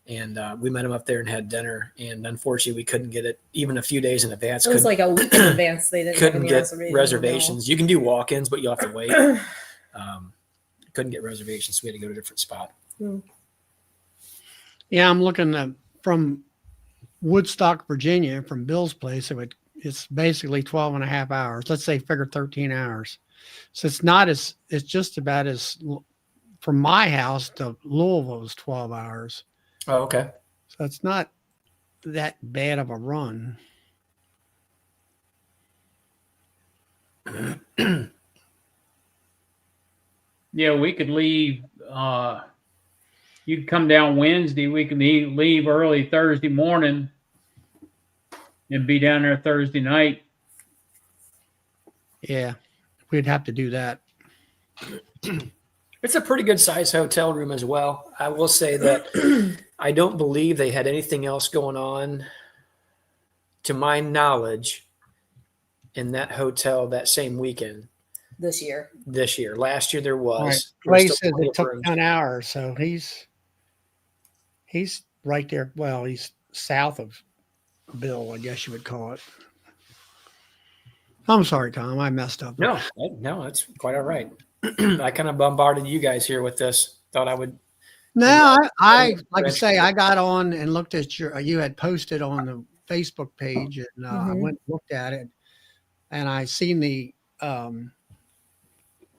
And we met him up there and had dinner. And unfortunately, we couldn't get it even a few days in advance. It was like a week in advance. They couldn't get reservations. You can do walk-ins, but you'll have to wait. Couldn't get reservations. So we had to go to a different spot. Yeah, I'm looking from Woodstock, Virginia, from Bill's place. It's basically 12 and a half hours. Let's say figure 13 hours. So it's just about as from my house to Louisville is 12 hours. Oh, okay. So it's not that bad of a run. Yeah, we could leave. You could come down Wednesday. We could leave early Thursday morning and be down there Thursday night. Yeah, we'd have to do that. It's a pretty good size hotel room as well. I will say that I don't believe they had anything else going on, to my knowledge, in that hotel that same weekend. this year. Last year there was. Right. There was Clay still says plenty it of took rooms. 10 hours, so he's right there. Well, he's south of Bill, I guess you would call it. I'm sorry, Tom. I messed up. No, that's quite all right. I kind of bombarded you guys here with this. Thought I would. No, I like I say, I got on and looked at you had posted on the Facebook page, and I went and looked at it, and I seen the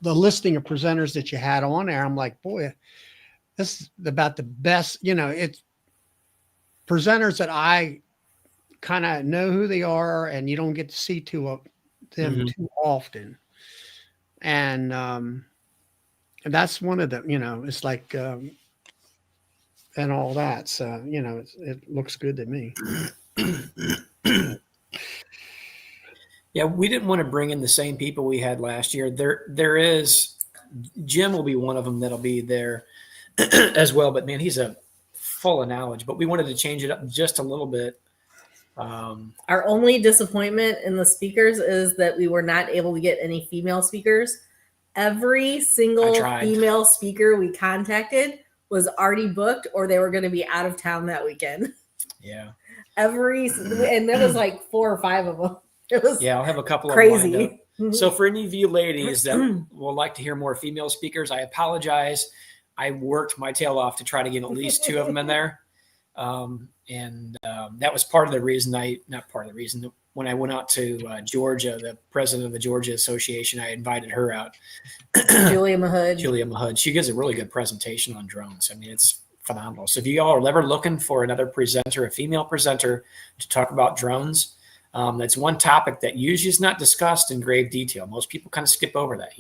listing of presenters that you had on there. I'm like, boy, this is about the best. It's presenters that I kind of know who they are, and you don't get to see them too often. And that's one of the, it's like, and all that. So, it looks good to me. Yeah, we didn't want to bring in the same people we had last year. There is Jim will be one of them that'll be there as well. But man, he's a full of knowledge. But we wanted to change it up just a little bit. Our only disappointment in the speakers is that we were not able to get any female speakers. Every single female speaker we contacted was already booked, or they were going to be out of town that weekend. Yeah. And there was like 4 or 5 of them. It was I'll have a couple crazy. Of so for any of you ladies that would like to hear more female speakers, I apologize. I worked my tail off to try to get at least 2 of them in there. That was part of the reason when I went out to Georgia, the president of the Georgia Association, I invited her out. Julia Mahood. She gives a really good presentation on drones. I mean, it's phenomenal. So if you all are ever looking for another presenter, a female presenter to talk about drones, that's one topic that usually is not discussed in grave detail. Most people kind of skip over that,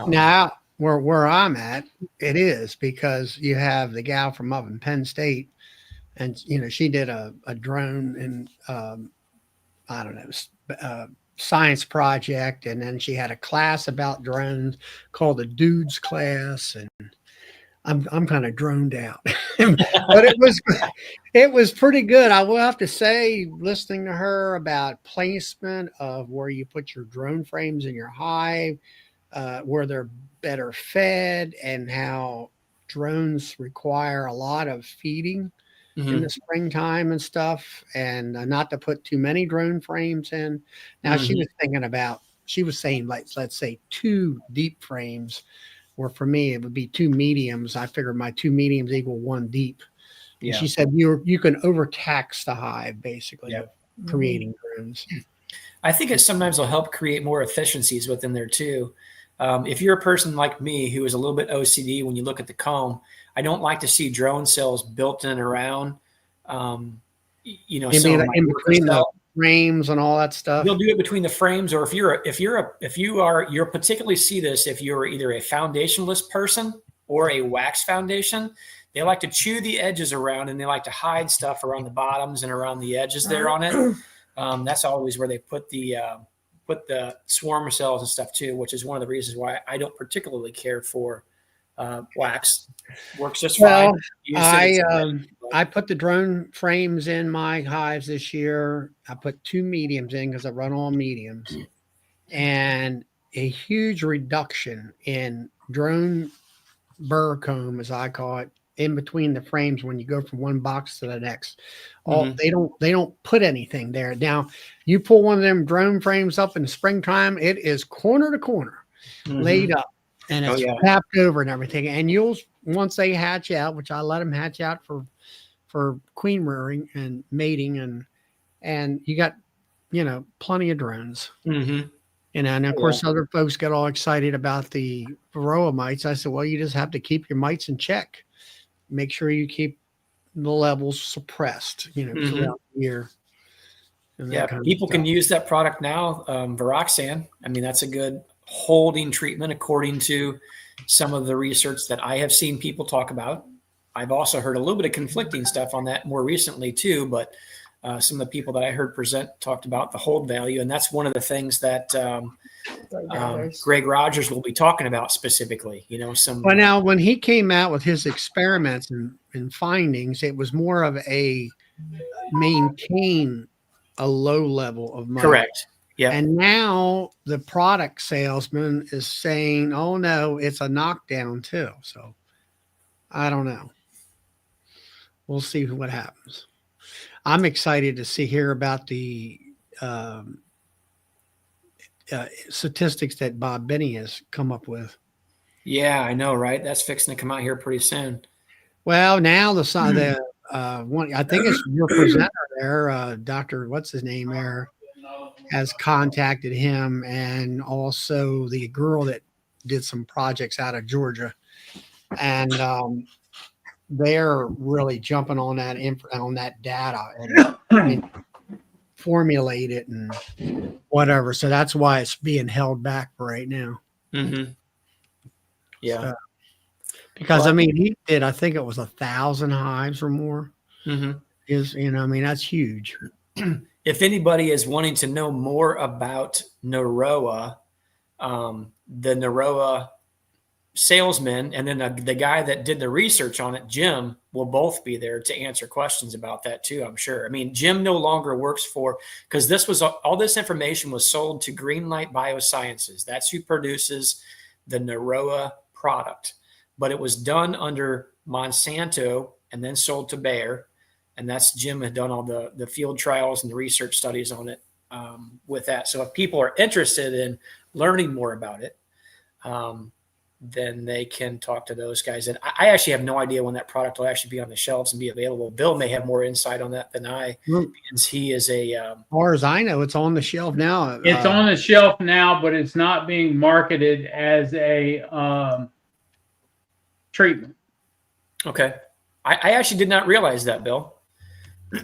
Now, where I'm at, it is, because you have the gal from up in Penn State, and she did a drone and I don't know, science project, and then she had a class about drones called the Dudes class, and I'm kind of droned out. But it was pretty good. I will have to say, listening to her about placement of where you put your drone frames in your hive, where they're better fed, and how drones require a lot of feeding in the springtime and stuff, and not to put too many drone frames in. Now she was saying, like, let's say 2 deep frames, where for me it would be 2 mediums. I figured my 2 mediums equal 1 deep. And she said you can overtax the hive, basically, creating drones. I think it sometimes will help create more efficiencies within there too. If you're a person like me who is a little bit OCD when you look at the comb, I don't like to see drone cells built in and around. In between the frames and all that stuff. You'll do it between the frames, or you'll particularly see this if you're either a foundationless person or a wax foundation. They like to chew the edges around, and they like to hide stuff around the bottoms and around the edges there on it. That's always where they put the swarm cells and stuff too, which is one of the reasons why I don't particularly care for wax. Works just fine. I put the drone frames in my hives this year. I put 2 mediums in because I run all mediums, and a huge reduction in drone burr comb, as I call it, in between the frames when you go from one box to the next. They don't put anything there. Now, you pull one of them drone frames up in the springtime, it is corner to corner laid up, and it's wrapped over and everything. And once they hatch out, which I let them hatch out for queen rearing and mating, and you got plenty of drones. And of course, other folks got all excited about the varroa mites. I said, well, you just have to keep your mites in check. Make sure you keep the levels suppressed, throughout the year. People can use that product now, Viroxan. I mean, that's a good holding treatment according to some of the research that I have seen people talk about. I've also heard a little bit of conflicting stuff on that more recently too, but some of the people that I heard present talked about the hold value, and that's one of the things that Greg Rogers will be talking about specifically. Well, now when he came out with his experiments and findings, it was more of a maintain a low level of mite. Correct. Yeah. And now the product salesman is saying, oh no, it's a knockdown too. So I don't know. We'll see what happens. I'm excited to hear about the statistics that Bob Benny has come up with. Yeah, I know, right? That's fixing to come out here pretty soon. Well, now the one, I think it's your presenter there, Dr. What's his name there, has contacted him, and also the girl that did some projects out of Georgia, and they're really jumping on that data and formulate it and whatever. So that's why it's being held back right now. Mm-hmm. Yeah. So, because I mean, he did, I think it was 1,000 hives or more. Mm-hmm. I mean, that's huge. If anybody is wanting to know more about Naroa, the Naroa salesman and then the guy that did the research on it, Jim, will both be there to answer questions about that too, I'm sure. I mean, Jim no longer works because all this information was sold to Greenlight Biosciences. That's who produces the Naroa product. But it was done under Monsanto and then sold to Bayer. And that's Jim had done all the field trials and the research studies on it with that. So if people are interested in learning more about it, then they can talk to those guys. And I actually have no idea when that product will actually be on the shelves and be available. Bill may have more insight on that than I, because he is as far as I know, it's on the shelf now. It's on the shelf now, but it's not being marketed as a treatment. Okay. I actually did not realize that, Bill.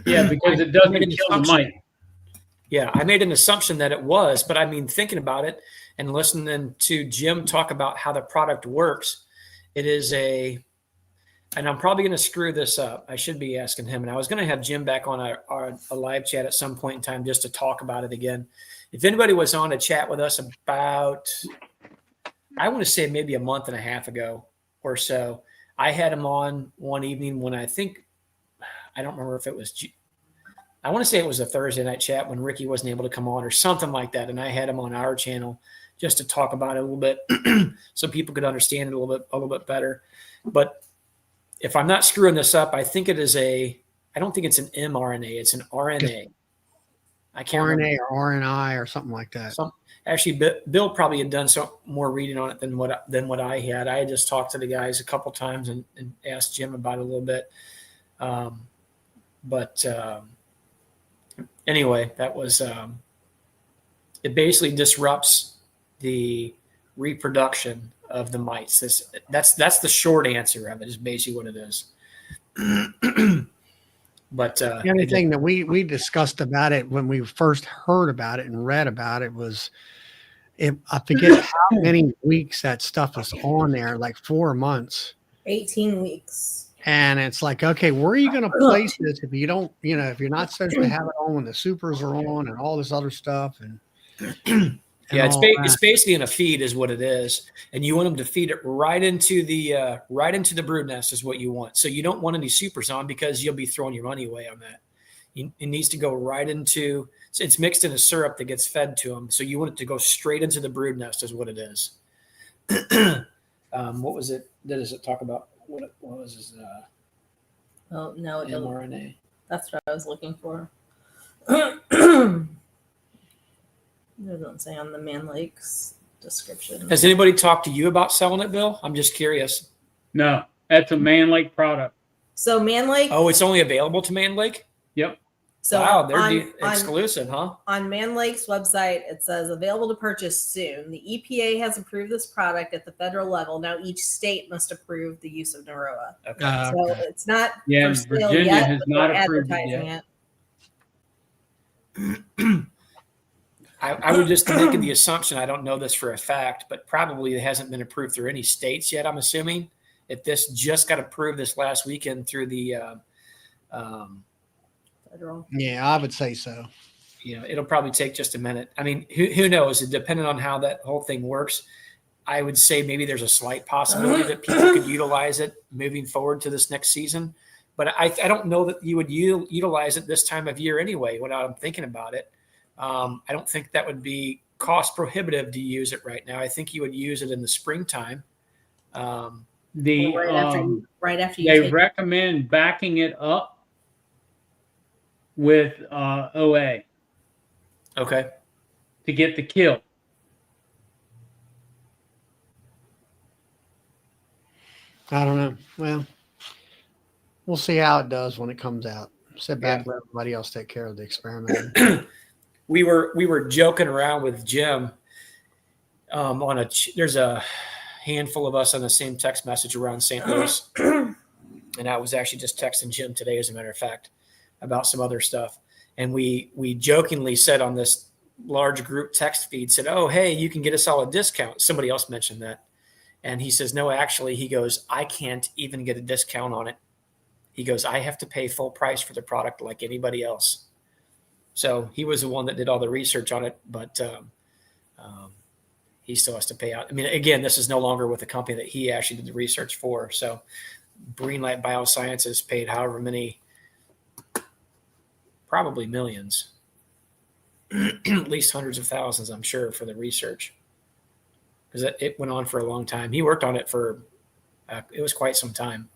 Yeah, because it doesn't kill the mite. Yeah, I made an assumption that it was, but I mean, thinking about it and listening to Jim talk about how the product works, it is and I'm probably going to screw this up. I should be asking him, and I was going to have Jim back on a live chat at some point in time just to talk about it again. If anybody was on a chat with us about, I want to say maybe a month and a half ago or so, I had him on one evening when I don't remember if it was, I want to say it was a Thursday night chat when Ricky wasn't able to come on or something like that. And I had him on our channel just to talk about it a little bit so people could understand it a little bit better. But if I'm not screwing this up, I think it is I don't think it's an mRNA. It's an RNA. I can't RNA remember. or RNI or something like that. Actually, Bill probably had done some more reading on it than what I had. I had just talked to the guys a couple times and asked Jim about it a little bit. Anyway, that was it basically disrupts the reproduction of the mites. That's the short answer of it, is basically what it is. But the only thing that we discussed about it when we first heard about it and read about it was, I forget how many weeks that stuff was on there, like 4 months. 18 weeks. And it's like, okay, where are you going to place this if you don't, if you're not supposed to have it on when the supers are on and all this other stuff? And yeah, it's basically in a feed is what it is. And you want them to feed it right into the brood nest is what you want. So you don't want any supers on because you'll be throwing your money away on that. It needs to go right into, it's mixed in a syrup that gets fed to them. So you want it to go straight into the brood nest is what it is. What was it? Does it talk about? What was his Oh, no, it doesn't. mRNA? That's what I was looking for. It doesn't say on the Man Lake's description. Has anybody talked to you about selling it, Bill? I'm just curious. No, that's a Man Lake product. So Man Lake. Oh, it's only available to Man Lake? Yep. So wow, they're exclusive, huh? On Man Lake's website, it says available to purchase soon. The EPA has approved this product at the federal level. Now each state must approve the use of Naroa. Okay. So it's not Yeah, for sale Virginia yet, has but not they're approved it advertising yet. I would just making the assumption, I don't know this for a fact, but probably it hasn't been approved through any states yet, I'm assuming. If this just got approved this last weekend through the federal. Yeah, I would say so. It'll probably take just a minute. I mean, who knows? Depending on how that whole thing works, I would say maybe there's a slight possibility that people could utilize it moving forward to this next season. But I don't know that you would utilize it this time of year anyway, when I'm thinking about it. I don't think that would be cost prohibitive to use it right now. I think you would use it in the springtime. The right after you they take recommend backing it up with OA Okay. to get the kill. I don't know. Well, we'll see how it does when it comes out. Sit back and let everybody else take care of the experiment. We were joking around with Jim there's a handful of us on the same text message around St. Louis. And I was actually just texting Jim today, as a matter of fact, about some other stuff. And we jokingly said on this large group text feed, said, "Oh, hey, you can get us all a discount." Somebody else mentioned that. And he says, "No, actually," he goes, "I can't even get a discount on it." He goes, "I have to pay full price for the product like anybody else." So he was the one that did all the research on it, but he still has to pay out. I mean, again, this is no longer with the company that he actually did the research for. So Greenlight Biosciences paid however many, probably millions, at least hundreds of thousands, I'm sure, for the research. Because it went on for a long time. He worked on it for, it was quite some time.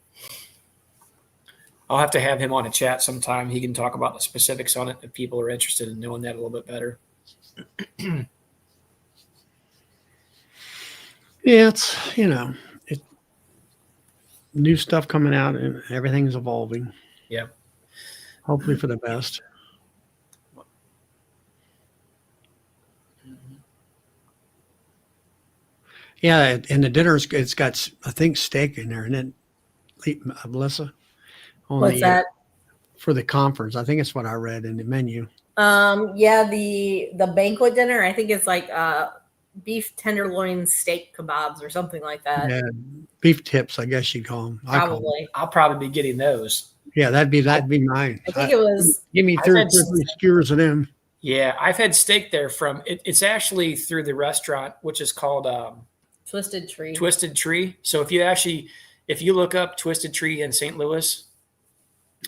I'll have to have him on a chat sometime. He can talk about the specifics on it if people are interested in knowing that a little bit better. Yeah, it's, new stuff coming out and everything's evolving. Yeah. Hopefully for the best. Yeah, and the dinner, it's got, I think, steak in there, isn't it, Melissa? what's that? For the conference. I think it's what I read in the menu. Yeah, the banquet dinner, I think it's like beef tenderloin steak kebabs or something like that. Yeah, beef tips, I guess you'd call them. Probably. I'll probably be getting those. Yeah, that'd be mine. I think it was. Give me three skewers of them. Yeah, I've had steak there from it's actually through the restaurant, which is called Twisted Tree. Twisted Tree. So if you look up Twisted Tree in St. Louis,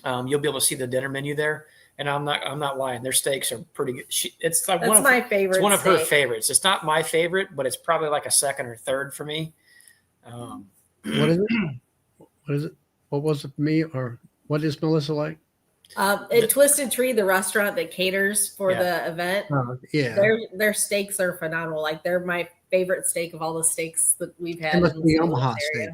you'll be able to see the dinner menu there. And I'm not lying. Their steaks are pretty good. It's like my favorite. It's one of her favorites. It's not my favorite, but it's probably like a second or third for me. What is it? What is it? What was it for me? Or what is Melissa like? Twisted Tree, the restaurant that caters for the event. Yeah. Their steaks are phenomenal. Like, they're my favorite steak of all the steaks that we've had. It must be Omaha steak.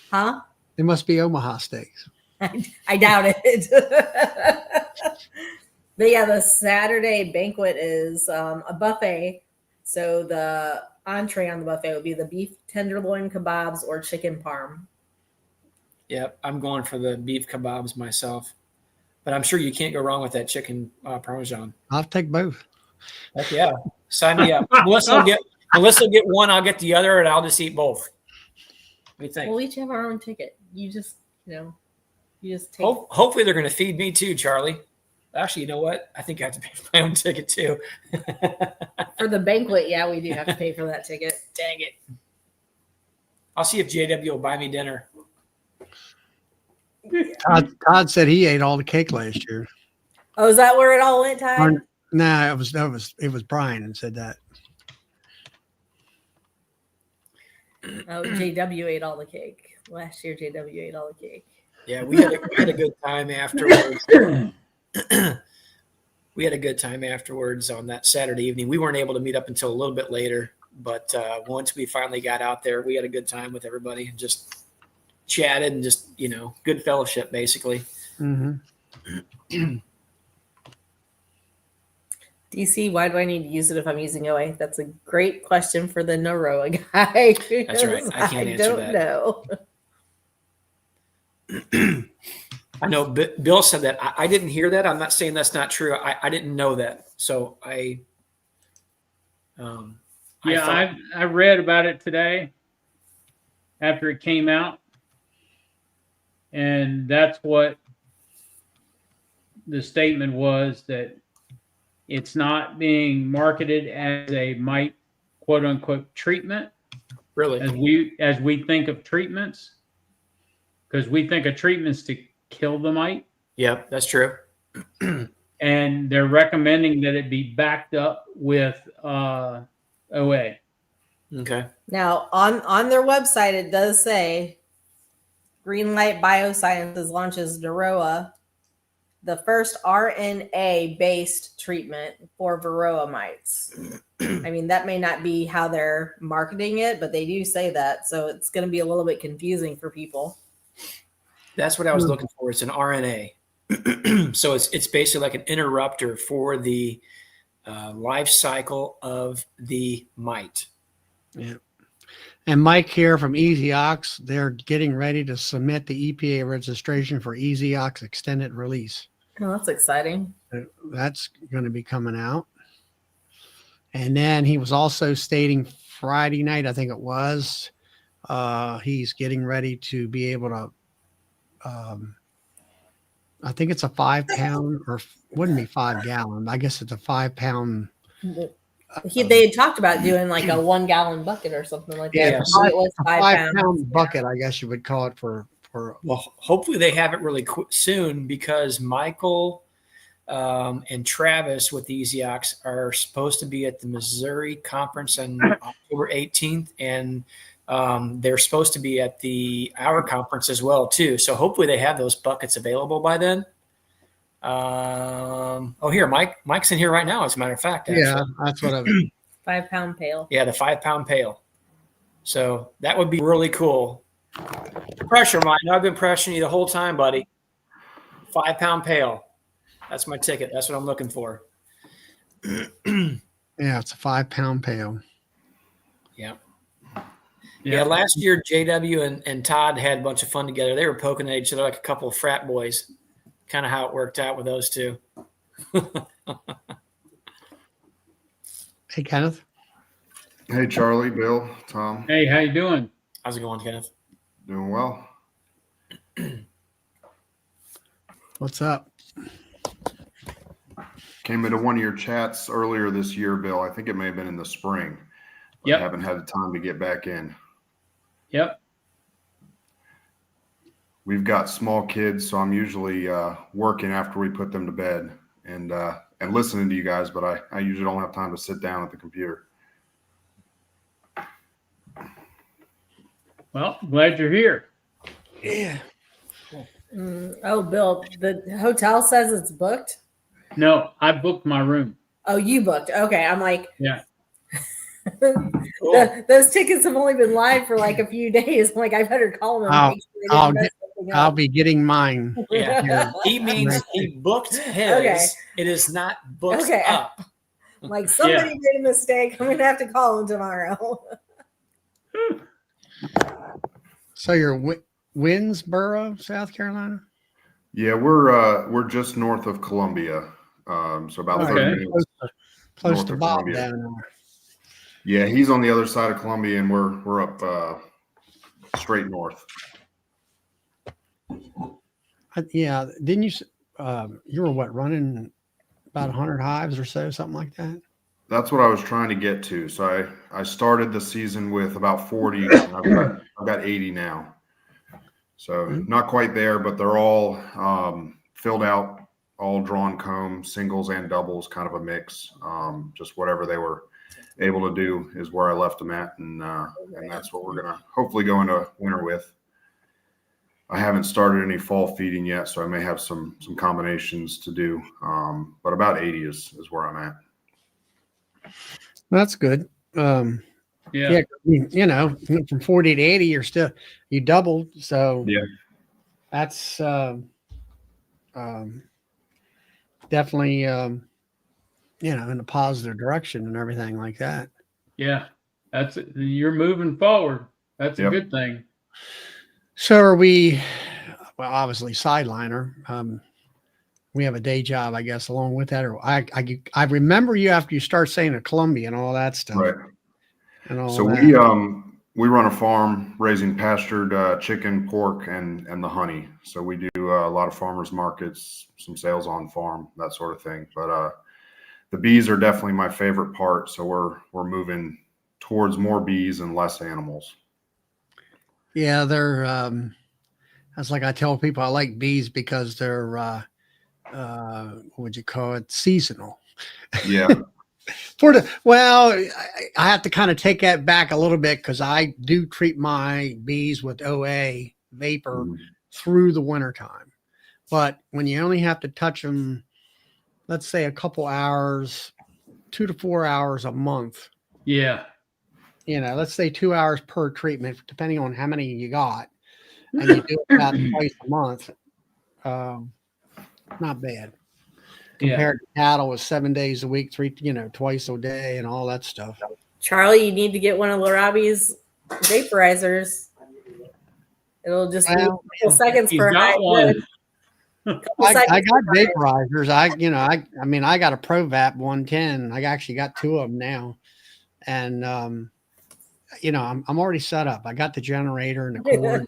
Huh? It must be Omaha steaks. I doubt it. But yeah, the Saturday banquet is a buffet. So the entree on the buffet would be the beef tenderloin kebabs or chicken parm. Yep, I'm going for the beef kebabs myself. But I'm sure you can't go wrong with that chicken parmesan. I'll take both. Heck yeah. Sign me up. Melissa will get one, I'll get the other, and I'll just eat both. What do you think? We'll each have our own ticket. You just take. Hopefully they're going to feed me too, Charlie. Actually, you know what? I think I have to pay for my own ticket too. For the banquet, yeah, we do have to pay for that ticket. Dang it. I'll see if JW will buy me dinner. Todd said he ate all the cake last year. Oh, is that where it all went, Ty? No, it was Brian and said that. Oh, JW ate all the cake. Last year, JW ate all the cake. Yeah, we had a good time afterwards. We had a good time afterwards on that Saturday evening. We weren't able to meet up until a little bit later, but once we finally got out there, we had a good time with everybody and just chatted and just, good fellowship, basically. Mm-hmm. DC, why do I need to use it if I'm using OA? That's a great question for the Noroa guy. That's right. I can't answer that. I don't know. I know Bill said that. I didn't hear that. I'm not saying that's not true. I didn't know that. So I read about it today after it came out. And that's what the statement was, that it's not being marketed as a mite, quote unquote, treatment. Really? As we think of treatments, because we think of treatments to kill the mite. Yep, that's true. and they're recommending that it be backed up with OA. Okay. Now on their website, it does say Greenlight Biosciences launches Daroa, the first RNA-based treatment for varroa mites. I mean, that may not be how they're marketing it, but they do say that. So it's going to be a little bit confusing for people. That's what I was looking for. It's an RNA. So it's basically like an interrupter for the life cycle of the mite. Yeah. And Mike here from Easy Ox, they're getting ready to submit the EPA registration for Easy Ox extended release. Oh, that's exciting. That's going to be coming out. And then he was also stating Friday night, I think it was, he's getting ready to be able to, I think it's a 5 pound, or wouldn't be 5 gallon. I guess it's a 5 pound. They had talked about doing like a 1 gallon bucket or something like that. Yeah, It was 5 pounds. Bucket, I guess you would call it for. Well, hopefully they have it really soon, because Michael and Travis with the Easy Ox are supposed to be at the Missouri conference on October 18th, and they're supposed to be at our conference as well too. So hopefully they have those buckets available by then. Here, Mike's in here right now, as a matter of fact. Actually. Yeah, that's what I mean. 5 pound pail. Yeah, the 5 pound pail. So that would be really cool. Pressure, Mike. I've been pressuring you the whole time, buddy. 5 pound pail. That's my ticket. That's what I'm looking for. Yeah, it's a 5 pound pail. Yeah, last year JW and Todd had a bunch of fun together. They were poking at each other like a couple of frat boys. Kind of how it worked out with those two. Hey, Kenneth. Hey, Charlie, Bill, Tom. Hey, how you doing? How's it going, Kenneth? Doing well. What's up? Came into one of your chats earlier this year, Bill. I think it may have been in the spring. Yep. I haven't had the time to get back in. Yep. We've got small kids, so I'm usually working after we put them to bed and listening to you guys, but I usually don't have time to sit down at the computer. Well, glad you're here. Yeah. Oh, Bill, the hotel says it's booked. No, I booked my room. Oh, you booked. Okay. I'm like, Yeah. Those tickets have only been live for like a few days. I'm like, I better call them. And make sure they didn't mess something up. I'll be getting mine. Yeah. He means he booked his. Okay. It is not booked up. Like somebody made a mistake. I'm gonna have to call him tomorrow. So you're Winsboro, South Carolina? Yeah, we're just north of Columbia. So about 30 minutes. Close to Bob down there. Yeah, he's on the other side of Columbia, and we're up straight north. Yeah, didn't you? You were running about 100 hives or so, something like that? That's what I was trying to get to. So I started the season with about 40. And I've got 80 now. So not quite there, but they're all filled out, all drawn comb, singles and doubles, kind of a mix. Just whatever they were able to do is where I left them at, and that's what we're gonna hopefully go into winter with. I haven't started any fall feeding yet, so I may have some combinations to do. But about 80 is where I'm at. That's good. Yeah, from 40 to 80, you doubled. So yeah, that's definitely in a positive direction and everything like that. Yeah, you're moving forward. That's a good thing. So are we? Well, obviously sideliner. We have a day job, I guess, along with that. Or I remember you after you start saying a Columbia and all that stuff. Right. And all so that. we run a farm raising pastured chicken, pork, and the honey. So we do a lot of farmers markets, some sales on farm, that sort of thing. But the bees are definitely my favorite part. So we're moving towards more bees and less animals. Yeah, they're. That's like I tell people I like bees because they're what would you call it, seasonal. Yeah. I have to kind of take that back a little bit because I do treat my bees with OA vapor through the wintertime. But when you only have to touch them, let's say a couple hours, 2 to 4 hours a month. Yeah. Let's say 2 hours per treatment, depending on how many you got. And you do it about twice a month. Not bad. Compared to cattle with 7 days a week, twice a day and all that stuff. Charlie, you need to get one of Larabi's vaporizers. It'll just be a couple seconds He's for got one. I got vaporizers. I got a ProVap 110. I actually got 2 of them now. And I'm already set up. I got the generator and the cord.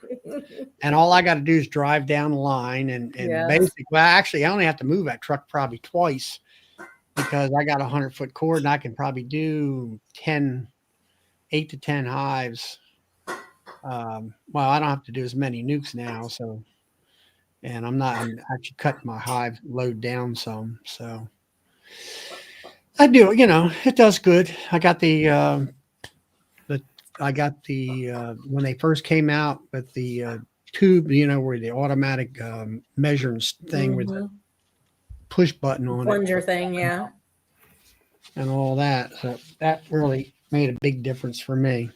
And all I got to do is drive down the line and basically, I only have to move that truck probably twice because I got a 100-foot cord and I can probably do 8 to 10 hives. I don't have to do as many nukes now. So, and I'm actually cutting my hive load down some. So I do, it does good. I got when they first came out with the tube, where the automatic measuring thing with the push button on plunger thing, yeah, and all that. So that really made a big difference for me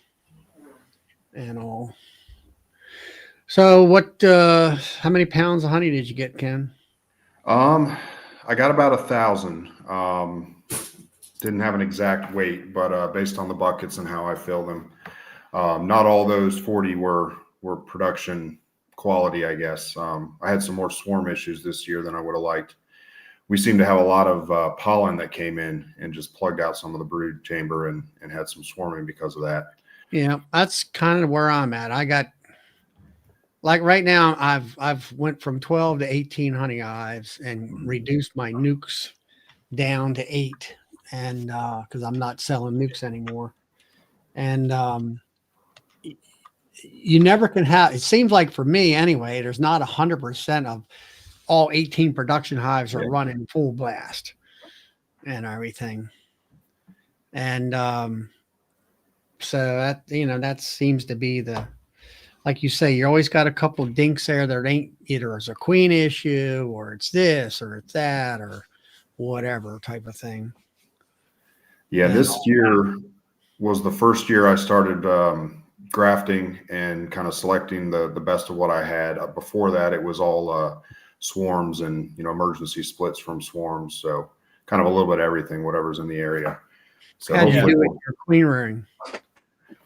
and all. So how many pounds of honey did you get, Ken? I got about 1,000. Didn't have an exact weight, but based on the buckets and how I fill them, not all those 40 were production quality, I guess. I had some more swarm issues this year than I would have liked. We seem to have a lot of pollen that came in and just plugged out some of the brood chamber and had some swarming because of that. Yeah, that's kind of where I'm at. I got, like right now, I've went from 12 to 18 honey hives and reduced my nukes down to 8, and because I'm not selling nukes anymore. And you never can have, it seems like for me anyway, there's not 100% of all 18 production hives are running full blast and everything. And so that seems to be like you say, you always got a couple of dinks there that ain't either as a queen issue or it's this or it's that or whatever type of thing. Yeah, this year was the first year I started grafting and kind of selecting the best of what I had. Before that, it was all swarms and emergency splits from swarms. So kind of a little bit of everything, whatever's in the area. So how did you do with your queen rearing?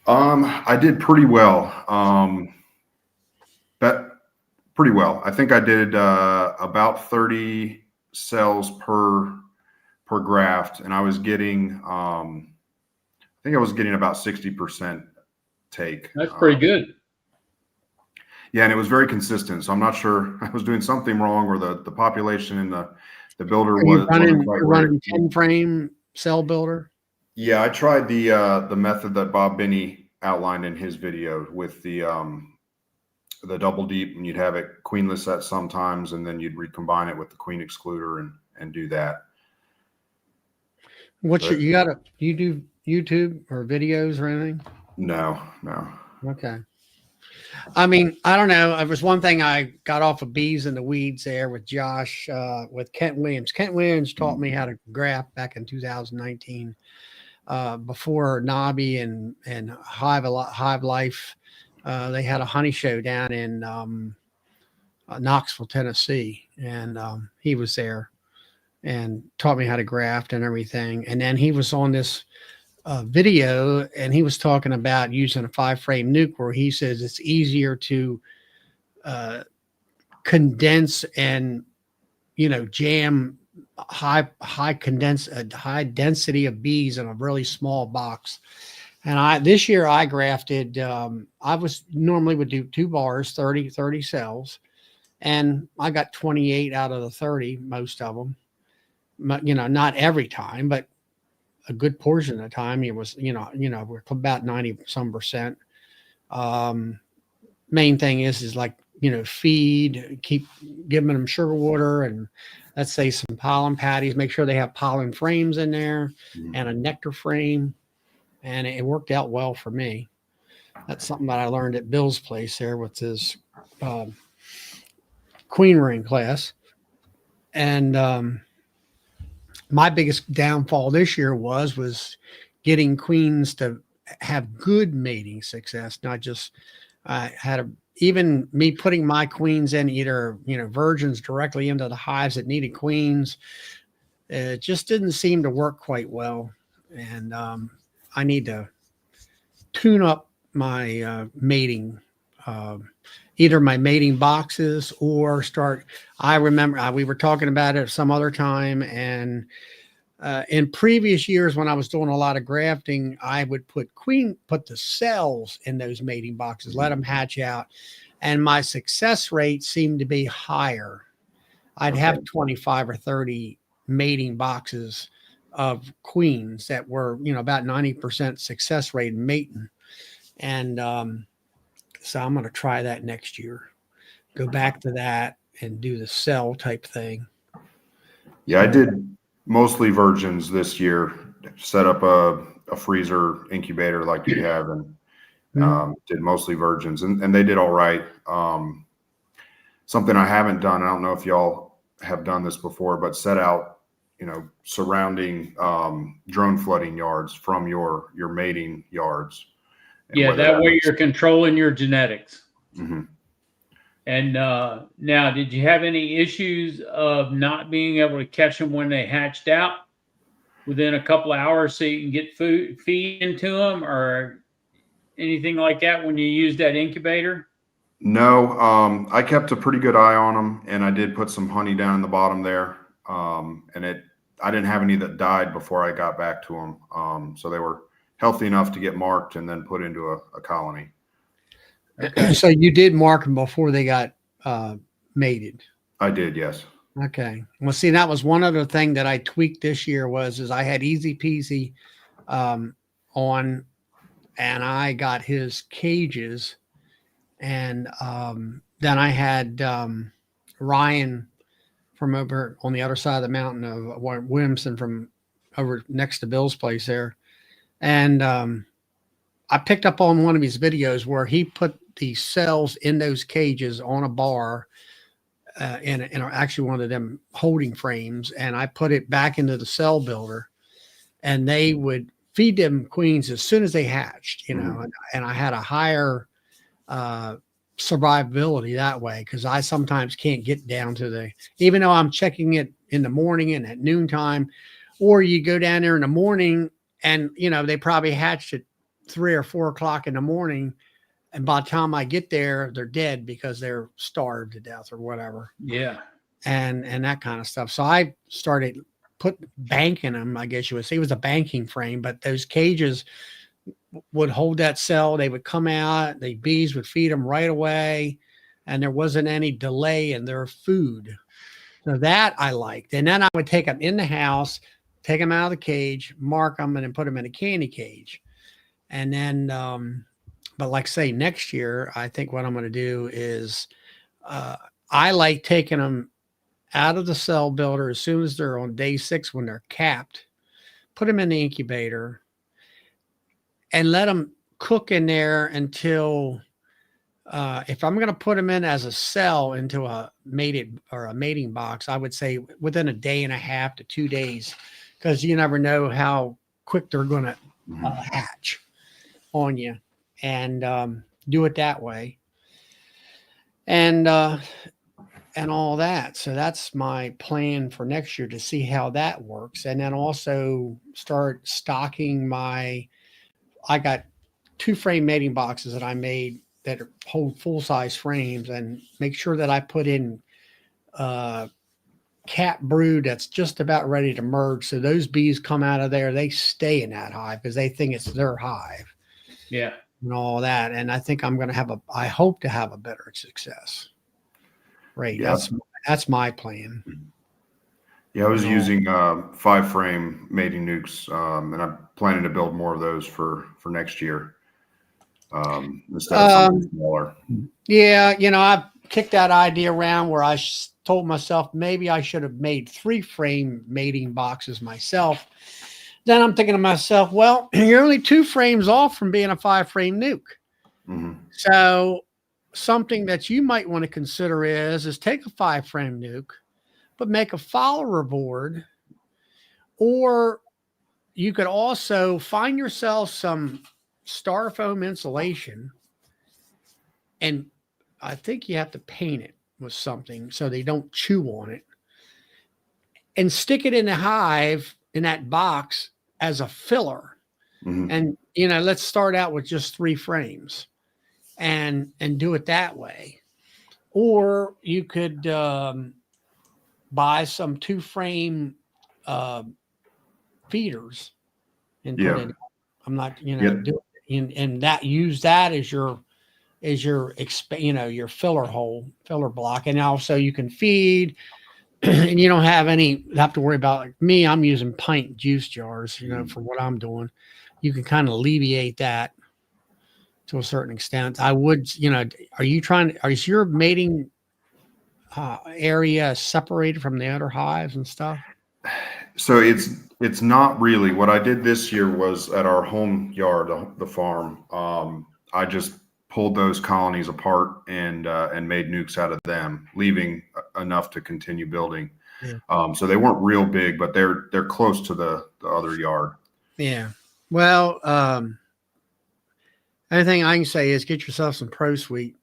I did pretty well. Pretty well. I think I did about 30 cells per graft, and I was getting I think I was getting about 60% take. That's pretty good. Yeah, and it was very consistent. So I'm not sure I was doing something wrong, or the population in the builder was running 10 frame cell builder. Yeah, I tried the method that Bob Binney outlined in his video with the double deep, and you'd have it queenless at some times, and then you'd recombine it with the queen excluder and do that. You do YouTube or videos or anything? No. Okay. I mean, I don't know. It was one thing I got off of Bees in the Weeds there with Josh, with Kent Williams. Kent Williams taught me how to graft back in 2019, before Nobby and Hive Life. They had a honey show down in Knoxville, Tennessee, and he was there and taught me how to graft and everything. And then he was on this video, and he was talking about using a 5-frame nuke, where he says it's easier to condense and jam high density of bees in a really small box. And this year I grafted, I was normally would do 2 bars, 30 cells, and I got 28 out of the 30, most of them. Not every time, but a good portion of the time it was, we're about 90 some percent. Main thing is like, feed, keep giving them sugar water and let's say some pollen patties, make sure they have pollen frames in there and a nectar frame. And it worked out well for me. That's something that I learned at Bill's place there with his queen ring class. And my biggest downfall this year was getting queens to have good mating success, not just even me putting my queens in either, virgins directly into the hives that needed queens. It just didn't seem to work quite well. And I need to tune up my mating, either my mating boxes or start. I remember we were talking about it some other time, and in previous years when I was doing a lot of grafting, I would put the cells in those mating boxes, let them hatch out, and my success rate seemed to be higher. I'd have 25 or 30 mating boxes of queens that were, about 90% success rate in mating. And so I'm going to try that next year. Go back to that and do the cell type thing. Yeah, I did mostly virgins this year. Set up a freezer incubator like you have, and did mostly virgins, and they did all right. Something I haven't done, I don't know if y'all have done this before, but set out, surrounding drone flooding yards from your mating yards. Yeah, that way you're controlling your genetics. Mm-hmm. And now, did you have any issues of not being able to catch them when they hatched out within a couple of hours so you can get feed into them or anything like that when you use that incubator? No, I kept a pretty good eye on them, and I did put some honey down in the bottom there. And I didn't have any that died before I got back to them. So they were healthy enough to get marked and then put into a colony. Okay. So you did mark them before they got mated? I did, yes. Okay. Well, see, that was one other thing that I tweaked this year is I had Easy Peasy on, and I got his cages, and then I had Ryan from over on the other side of the mountain of Williamson from over next to Bill's place there. And I picked up on one of his videos where he put the cells in those cages on a bar in actually one of them holding frames. And I put it back into the cell builder, and they would feed them queens as soon as they hatched, and I had a higher survivability that way, because I sometimes can't get down to even though I'm checking it in the morning and at noontime, or you go down there in the morning and they probably hatched at 3 or 4 o'clock in the morning, and by the time I get there they're dead because they're starved to death or whatever. Yeah. And that kind of stuff. So I started banking them, I guess you would say. It was a banking frame, but those cages would hold that cell. They would come out, the bees would feed them right away, and there wasn't any delay in their food. So that I liked. And then I would take them in the house, take them out of the cage, mark them, and then put them in a candy cage. And then, but like say next year, I think what I'm going to do is I like taking them out of the cell builder as soon as they're on day 6 when they're capped, put them in the incubator, and let them cook in there until if I'm going to put them in as a cell into a mating box, I would say within a day and a half to 2 days, because you never know how quick they're going to hatch on you, and do it that way. And all that. So that's my plan for next year, to see how that works. And then also start stocking I got 2 frame mating boxes that I made that hold full-size frames, and make sure that I put in cat brood that's just about ready to merge. So those bees come out of there, they stay in that hive because they think it's their hive. Yeah. And all that. And I think I'm going to I hope to have a better success rate. Yeah. That's my plan. Yeah, I was using 5 frame mating nukes, and I'm planning to build more of those for next year instead of something smaller. Yeah, I've kicked that idea around where I told myself maybe I should have made 3-frame mating boxes myself. Then I'm thinking to myself, well, you're only 2 frames off from being a 5-frame nuke. Mhm. So something that you might want to consider is take a 5-frame nuke, but make a follower board, or you could also find yourself some styrofoam insulation, and I think you have to paint it with something so they don't chew on it, and stick it in the hive in that box as a filler. Mhm. And, let's start out with just 3 frames and do it that way. Or you could buy some 2-frame feeders and put Yeah. in. I'm not, Yeah. do it and that use that as your your filler block, and also you can feed, and you don't have to worry about, like me. I'm using pint juice jars, for what I'm doing. You can kind of alleviate that to a certain extent. I would, is your mating area separated from the other hives and stuff? So it's not really. What I did this year was at our home yard, the farm. I just pulled those colonies apart and made nukes out of them, leaving enough to continue building. Yeah. So they weren't real big, but they're close to the other yard. Yeah. Well, anything I can say is get yourself some Pro Sweet.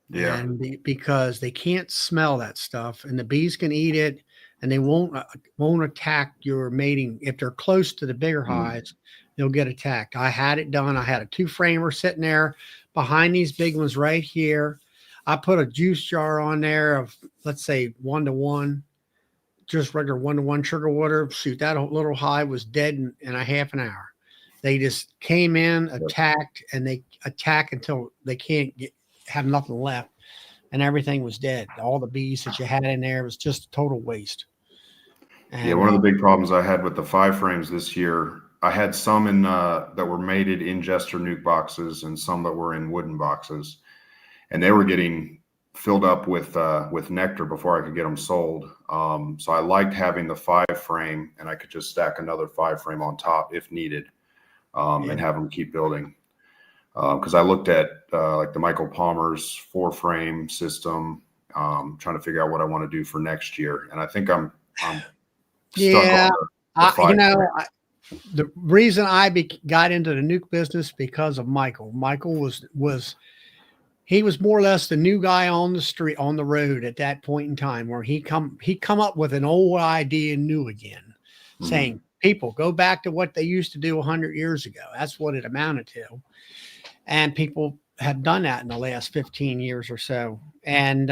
Yeah. And because they can't smell that stuff, and the bees can eat it, and they won't attack your mating. If they're close to the bigger hives, they'll get attacked. I had it done. I had a 2-framer sitting there behind these big ones right here. I put a juice jar on there of, let's say, 1-to-1, just regular 1-to-1 sugar water. Shoot, that little hive was dead in a half an hour. They just came in, attacked, and they attack until they can't have nothing left, and everything was dead. All the bees that you had in there was just a total waste. And, yeah, one of the big problems I had with the 5 frames this year, I had some in that were mated in Jester nuke boxes and some that were in wooden boxes, and they were getting filled up with nectar before I could get them sold. So I liked having the 5-frame, and I could just stack another 5-frame on top if needed, and have them keep building. Because I looked at like the Michael Palmer's 4-frame system, trying to figure out what I want to do for next year, and I think I'm stuck on the 5-frame. The reason I got into the nuke business because of Michael. Michael was he was more or less the new guy on the street, on the road at that point in time, where he come up with an old idea new again, saying, people, go back to what they used to do 100 years ago. That's what it amounted to. And people have done that in the last 15 years or so. And,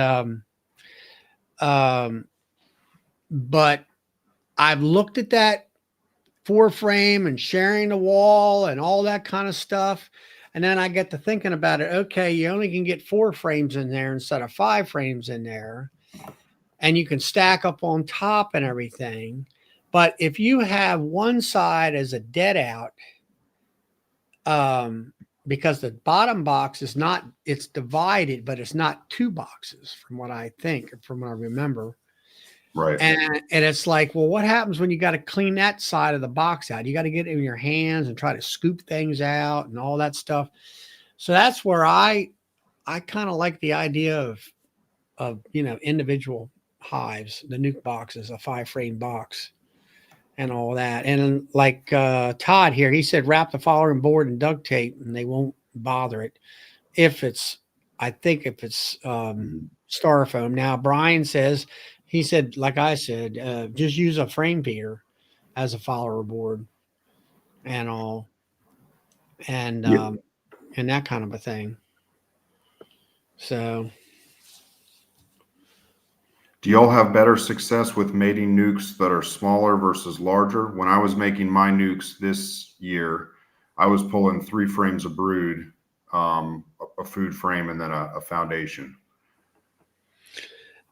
but I've looked at that 4-frame and sharing the wall and all that kind of stuff. And then I get to thinking about it. Okay, you only can get 4 frames in there instead of 5 frames in there. And you can stack up on top and everything. But if you have one side as a dead out, because the bottom box is not, it's divided, but it's not 2 boxes from what I think, from what I remember. Right. And it's like, well, what happens when you got to clean that side of the box out? You got to get it in your hands and try to scoop things out and all that stuff. So that's where I kind of like the idea of individual hives, the nuke boxes, a 5-frame box and all that. And like Todd here, he said wrap the following board in duct tape and they won't bother it if it's styrofoam. Now Brian says, he said, like I said, just use a frame feeder as a follower board and all, and and that kind of a thing. So, do y'all have better success with mating nukes that are smaller versus larger? When I was making my nukes this year, I was pulling 3 frames of brood, a food frame, and then a foundation.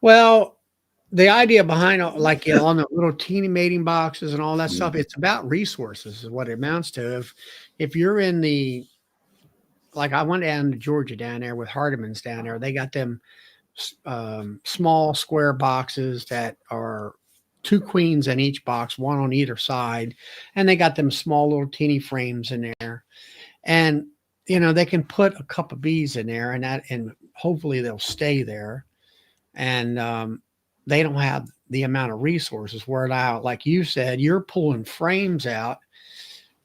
well, the idea behind on the little teeny mating boxes and all that stuff, it's about resources is what it amounts to. If you're in I went down to Georgia down there with Hardiman's down there, they got them small square boxes that are 2 queens in each box, one on either side. And they got them small little teeny frames in there. And, they can put a couple of bees in there and hopefully they'll stay there. And they don't have the amount of resources where now, like you said, you're pulling frames out.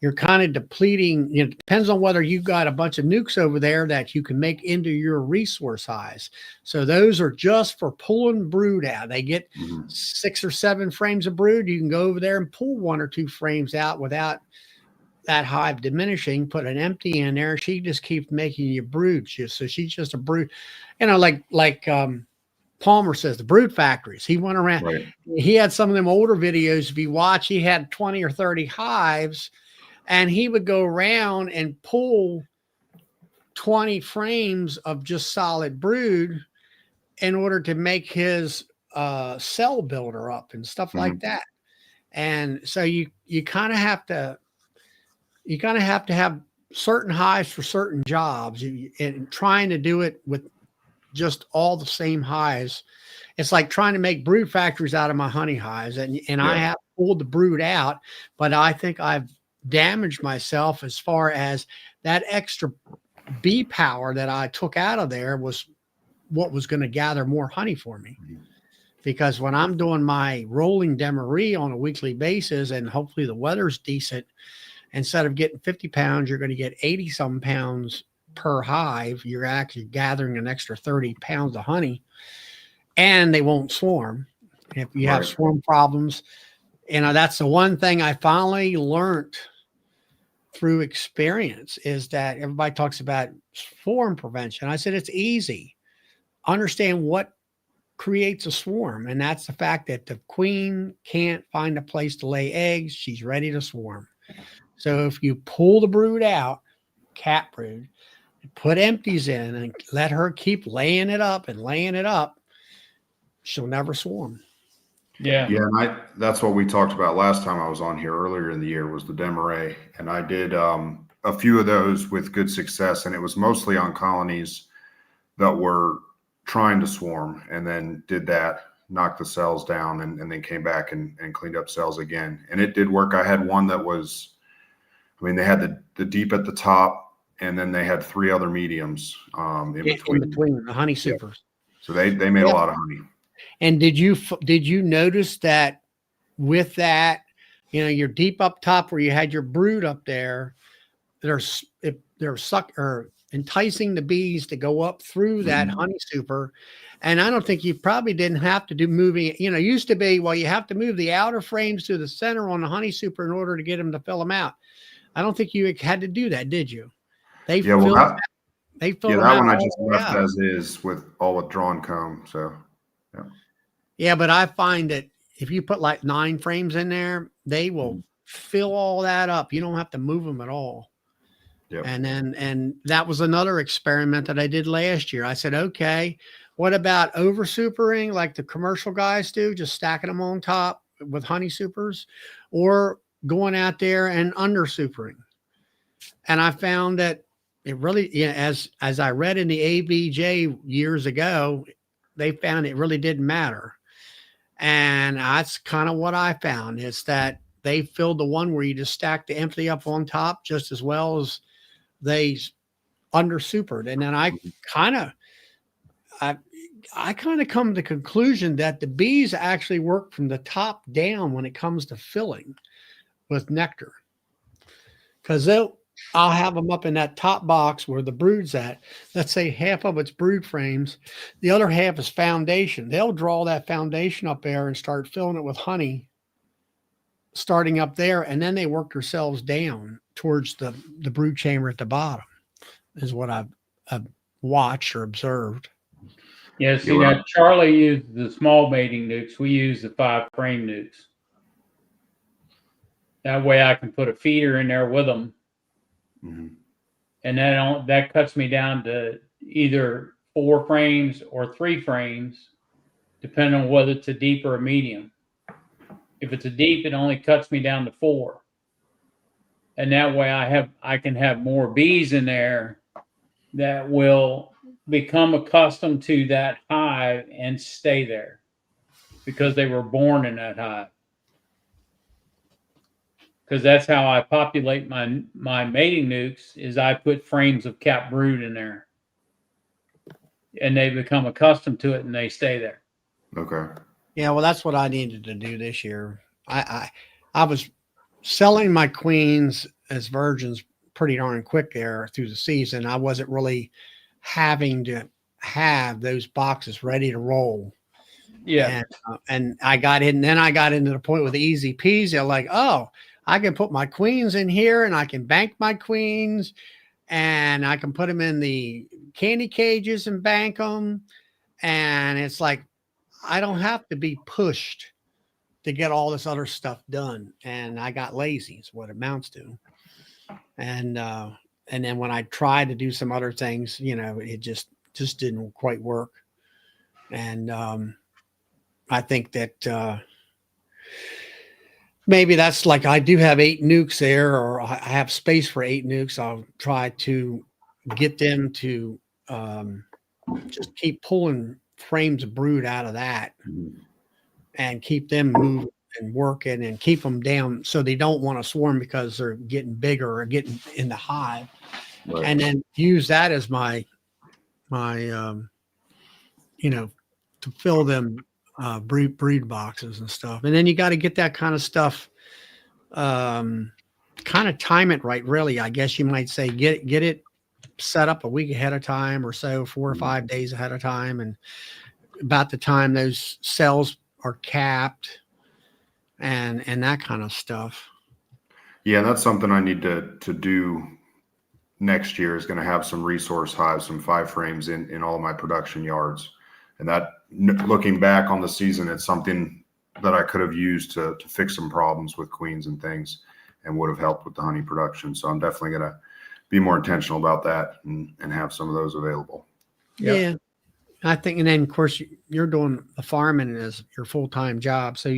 You're kind of depleting. It depends on whether you've got a bunch of nukes over there that you can make into your resource highs. So those are just for pulling brood out. They get 6 or 7 frames of brood. You can go over there and pull 1 or 2 frames out without that hive diminishing. Put an empty in there. She just keeps making you brood. So she's just a brood. Like Palmer says, the brood factories. He went around. Right. He had some of them older videos. If you watch, he had 20 or 30 hives. And he would go around and pull 20 frames of just solid brood in order to make his cell builder up and stuff like that. And so you kind of have to have certain hives for certain jobs. And trying to do it with just all the same hives, it's like trying to make brood factories out of my honey hives. And I have pulled the brood out, but I think I've damaged myself as far as that extra bee power that I took out of there was what was going to gather more honey for me. Because when I'm doing my rolling demery on a weekly basis, and hopefully the weather's decent, instead of getting 50 pounds, you're going to get 80 some pounds per hive. You're actually gathering an extra 30 pounds of honey, and they won't swarm. If you have swarm problems, that's the one thing I finally learned through experience, is that everybody talks about swarm prevention. I said, it's easy. Understand what creates a swarm. And that's the fact that the queen can't find a place to lay eggs. She's ready to swarm. So if you pull the brood out, cat brood, put empties in and let her keep laying it up, she'll never swarm. Yeah. And that's what we talked about last time I was on here earlier in the year, was the demeray. And I did a few of those with good success. And it was mostly on colonies that were trying to swarm, and then did that, knocked the cells down, and then came back and cleaned up cells again. And it did work. I had one that was, they had the deep at the top, and then they had 3 other mediums in between the honey supers. So they made a lot of honey. And did you notice that with that, you're deep up top where you had your brood up there, they're enticing the bees to go up through that honey super. And I don't think you probably didn't have to do moving. It used to be, well, you have to move the outer frames to the center on the honey super in order to get them to fill them out. I don't think you had to do that, did you? They filled them out. That one I just left as is with drawn comb. So yeah, but I find that if you put like 9 frames in there, they will fill all that up. You don't have to move them at all. Yep. And that was another experiment that I did last year. I said, okay, what about over supering like the commercial guys do, just stacking them on top with honey supers, or going out there and under supering? And I found that it really, as I read in the ABJ years ago, they found it really didn't matter. And that's kind of what I found, is that they filled the one where you just stack the empty up on top just as well as they under supered. And then I kind of come to the conclusion that the bees actually work from the top down when it comes to filling with nectar, because I'll have them up in that top box where the brood's at. Let's say half of it's brood frames, the other half is foundation. They'll draw that foundation up there and start filling it with honey, starting up there, and then they work themselves down towards the brood chamber at the bottom, is what I've watched or observed. Yeah, see, now Charlie used the small mating nukes. We use the 5 frame nukes. That way I can put a feeder in there with them. And that cuts me down to either 4 frames or 3 frames, depending on whether it's a deep or a medium. If it's a deep, it only cuts me down to 4. And that way I can have more bees in there that will become accustomed to that hive and stay there because they were born in that hive. Because that's how I populate my mating nukes is I put frames of capped brood in there, and they become accustomed to it and they stay there. Okay. Yeah, well, that's what I needed to do this year. I was selling my queens as virgins pretty darn quick there through the season. I wasn't really having to have those boxes ready to roll. Yeah. And I got in, then I got into the point with the easy peasy. I'm like, oh, I can put my queens in here and I can bank my queens and I can put them in the candy cages and bank them. And it's like, I don't have to be pushed to get all this other stuff done. And I got lazy is what it amounts to. And then when I tried to do some other things, it just didn't quite work. And I think that maybe that's like I do have 8 nukes there, or I have space for 8 nukes. I'll try to get them to just keep pulling frames of brood out of that and keep them moving and working and keep them down so they don't want to swarm because they're getting bigger or getting in the hive. Right. And then use that as my to fill them breed boxes and stuff. And then you got to get that kind of stuff, kind of time it right. Really, I guess you might say, get it set up a week ahead of time or so, 4 or 5 days ahead of time. And about the time those cells are capped and that kind of stuff. Yeah. That's something I need to do next year, is going to have some resource hives, some 5 frames in all of my production yards. And that, looking back on the season, it's something that I could have used to fix some problems with queens and things and would have helped with the honey production. So I'm definitely going to be more intentional about that and have some of those available. Yep. Yeah. I think, and then of course you're doing the farming as your full-time job. So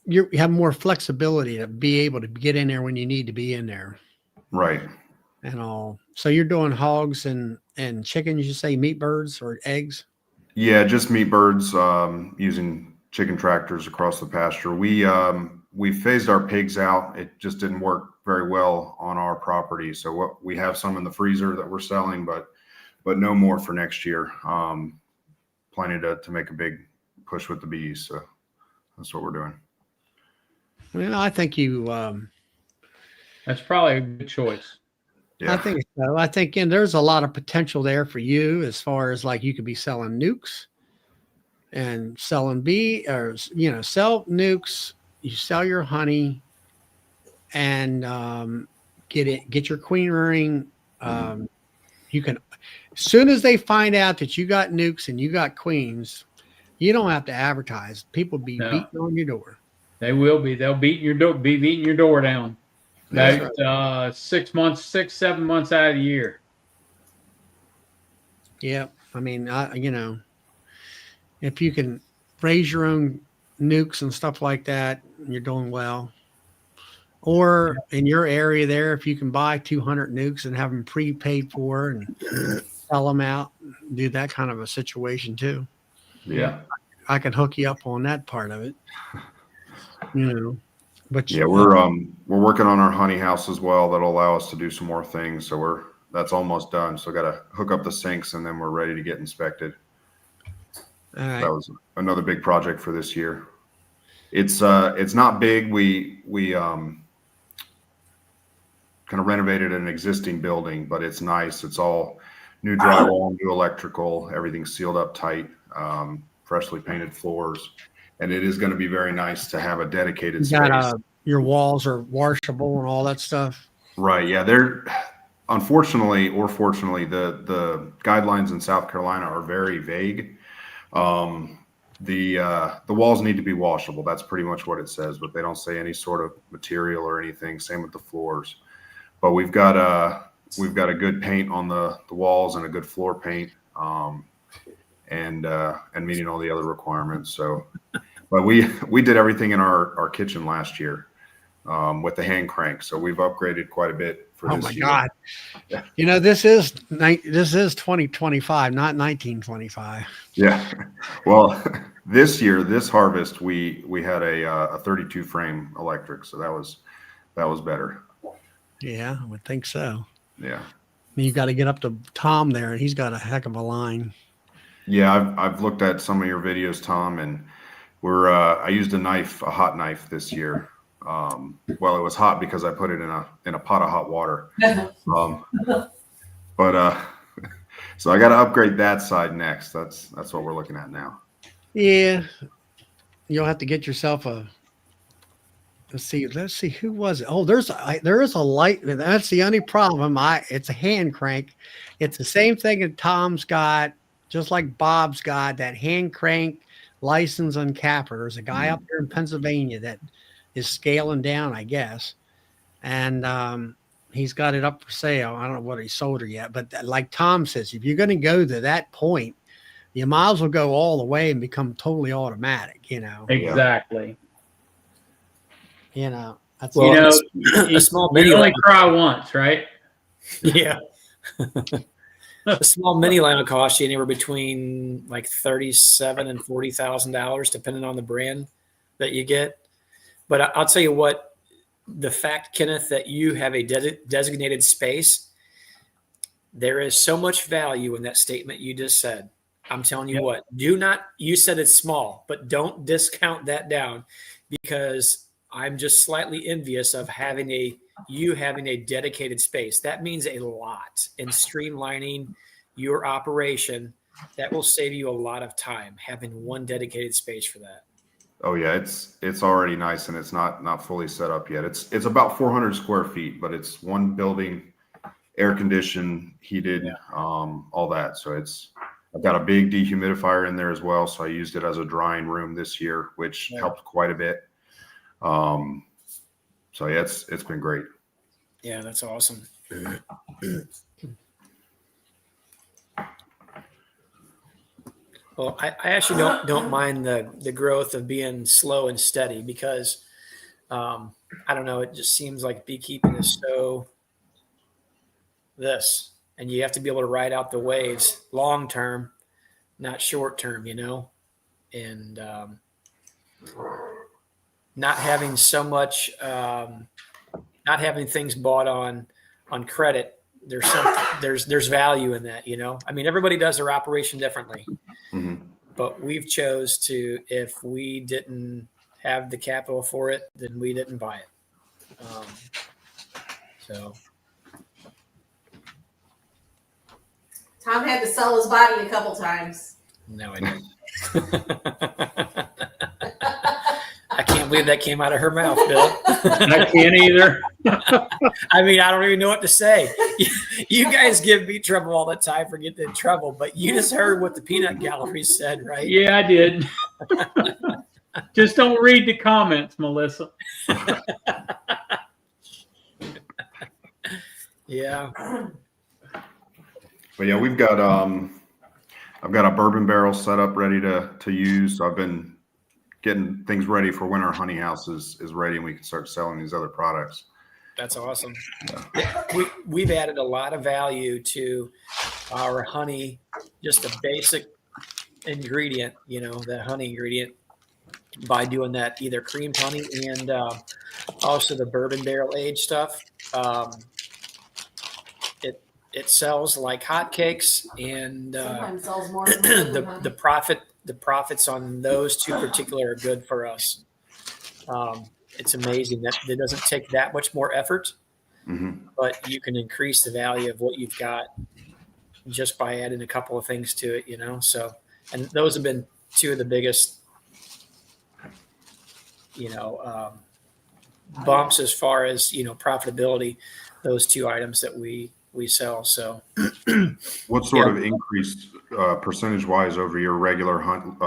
you have more flexibility to be able to get in there when you need to be in there. Right. And all. So you're doing hogs and chickens, you say, meat birds or eggs? Yeah, just meat birds, using chicken tractors across the pasture. We phased our pigs out. It just didn't work very well on our property. So we have some in the freezer that we're selling, but no more for next year. Planning to make a big push with the bees. So that's what we're doing. Well, I think that's probably a good choice. Yeah. I think so. I think there's a lot of potential there for you as far as like you could be selling nukes and selling sell nukes, you sell your honey and get your queen rearing. You can, as soon as they find out that you got nukes and you got queens, you don't have to advertise. People be beating on your door. They will be. They'll be beating your door down. That's right. 6 months, 6, 7 months out of the year. Yeah. I mean, if you can raise your own nukes and stuff like that, you're doing well. Or in your area there, if you can buy 200 nukes and have them prepaid for and sell them out, do that kind of a situation too. Yeah. I can hook you up on that part of it. But yeah, we're working on our honey house as well. That'll allow us to do some more things. So that's almost done. So got to hook up the sinks and then we're ready to get inspected. All right. That was another big project for this year. It's not big. We kind of renovated an existing building, but it's nice. It's all new drywall, new electrical, everything's sealed up tight, freshly painted floors. And it is going to be very nice to have a dedicated space. Your walls are washable and all that stuff. Right. Yeah. They're unfortunately or fortunately, the guidelines in South Carolina are very vague. The walls need to be washable. That's pretty much what it says, but they don't say any sort of material or anything. Same with the floors. But we've got a good paint on the walls and a good floor paint, and meeting all the other requirements. So, but we did everything in our kitchen last year. with the hand crank. So we've upgraded quite a bit for this year. God. Yeah. You know, this is 2025, not 1925. Yeah. Well, this year, this harvest, we had a 32 frame electric, so that was better. Yeah, I would think so. Yeah. You got to get up to Tom there, and he's got a heck of a line. Yeah, I've looked at some of your videos, Tom, and I used a hot knife this year. Well, it was hot because I put it in a pot of hot water. So I got to upgrade that side next. That's what we're looking at now. Yeah, you'll have to get yourself a. Let's see. Who was it? Oh, there is a light. That's the only problem. It's a hand crank. It's the same thing that Tom's got, just like Bob's got that hand crank license on capper. There's a guy up there in Pennsylvania that is scaling down, I guess, and he's got it up for sale. I don't know what he sold her yet, but like Tom says, if you're going to go to that point, you might as well go all the way and become totally automatic. You know. Exactly. You know, that's a small mini. You only cry once, right? Yeah. A small mini line will cost you anywhere between like $37,000 and $40,000, depending on the brand that you get. But I'll tell you what, the fact, Kenneth, that you have a designated space, there is so much value in that statement you just said. I'm telling you what, you said it's small, but don't discount that down, because I'm just slightly envious of having a dedicated space. That means a lot in streamlining your operation. That will save you a lot of time, having one dedicated space for that. Oh yeah, it's already nice, and it's not fully set up yet. It's about 400 square feet, but it's one building, air conditioned, heated, all that. So I've got a big dehumidifier in there as well. So I used it as a drying room this year, which helped quite a bit. So yeah, it's been great. Yeah, that's awesome. Well, I actually don't mind the growth of being slow and steady, because I don't know, it just seems like beekeeping is so this, and you have to be able to ride out the waves long term, not short term, you know, and not having so much, not having things bought on credit. There's value in that, you know. I mean, everybody does their operation differently, but we've chose to, if we didn't have the capital for it, then we didn't buy it. So Tom had to sell his body a couple times. no, I don't. I can't believe that came out of her mouth, Bill. I can't either. I mean, I don't even know what to say. You guys give me trouble all the time for getting in trouble, but you just heard what the peanut gallery said, right? Yeah, I did. Just don't read the comments, Melissa. Yeah. But yeah, we've got I've got a bourbon barrel set up ready to use. So I've been getting things ready for when our honey house is ready and we can start selling these other products. That's awesome. Yeah. We've added a lot of value to our honey, just a basic ingredient, you know, that honey ingredient, by doing that, either creamed honey and also the bourbon barrel aged stuff. It sells like hotcakes, and Sometimes sells more than the profits on those two particular are good for us. It's amazing that it doesn't take that much more effort, but you can increase the value of what you've got just by adding a couple of things to it, you know? So, and those have been two of the biggest, you know, bumps as far as, you know, profitability, those two items that we sell. So what sort of increase percentage wise over your regular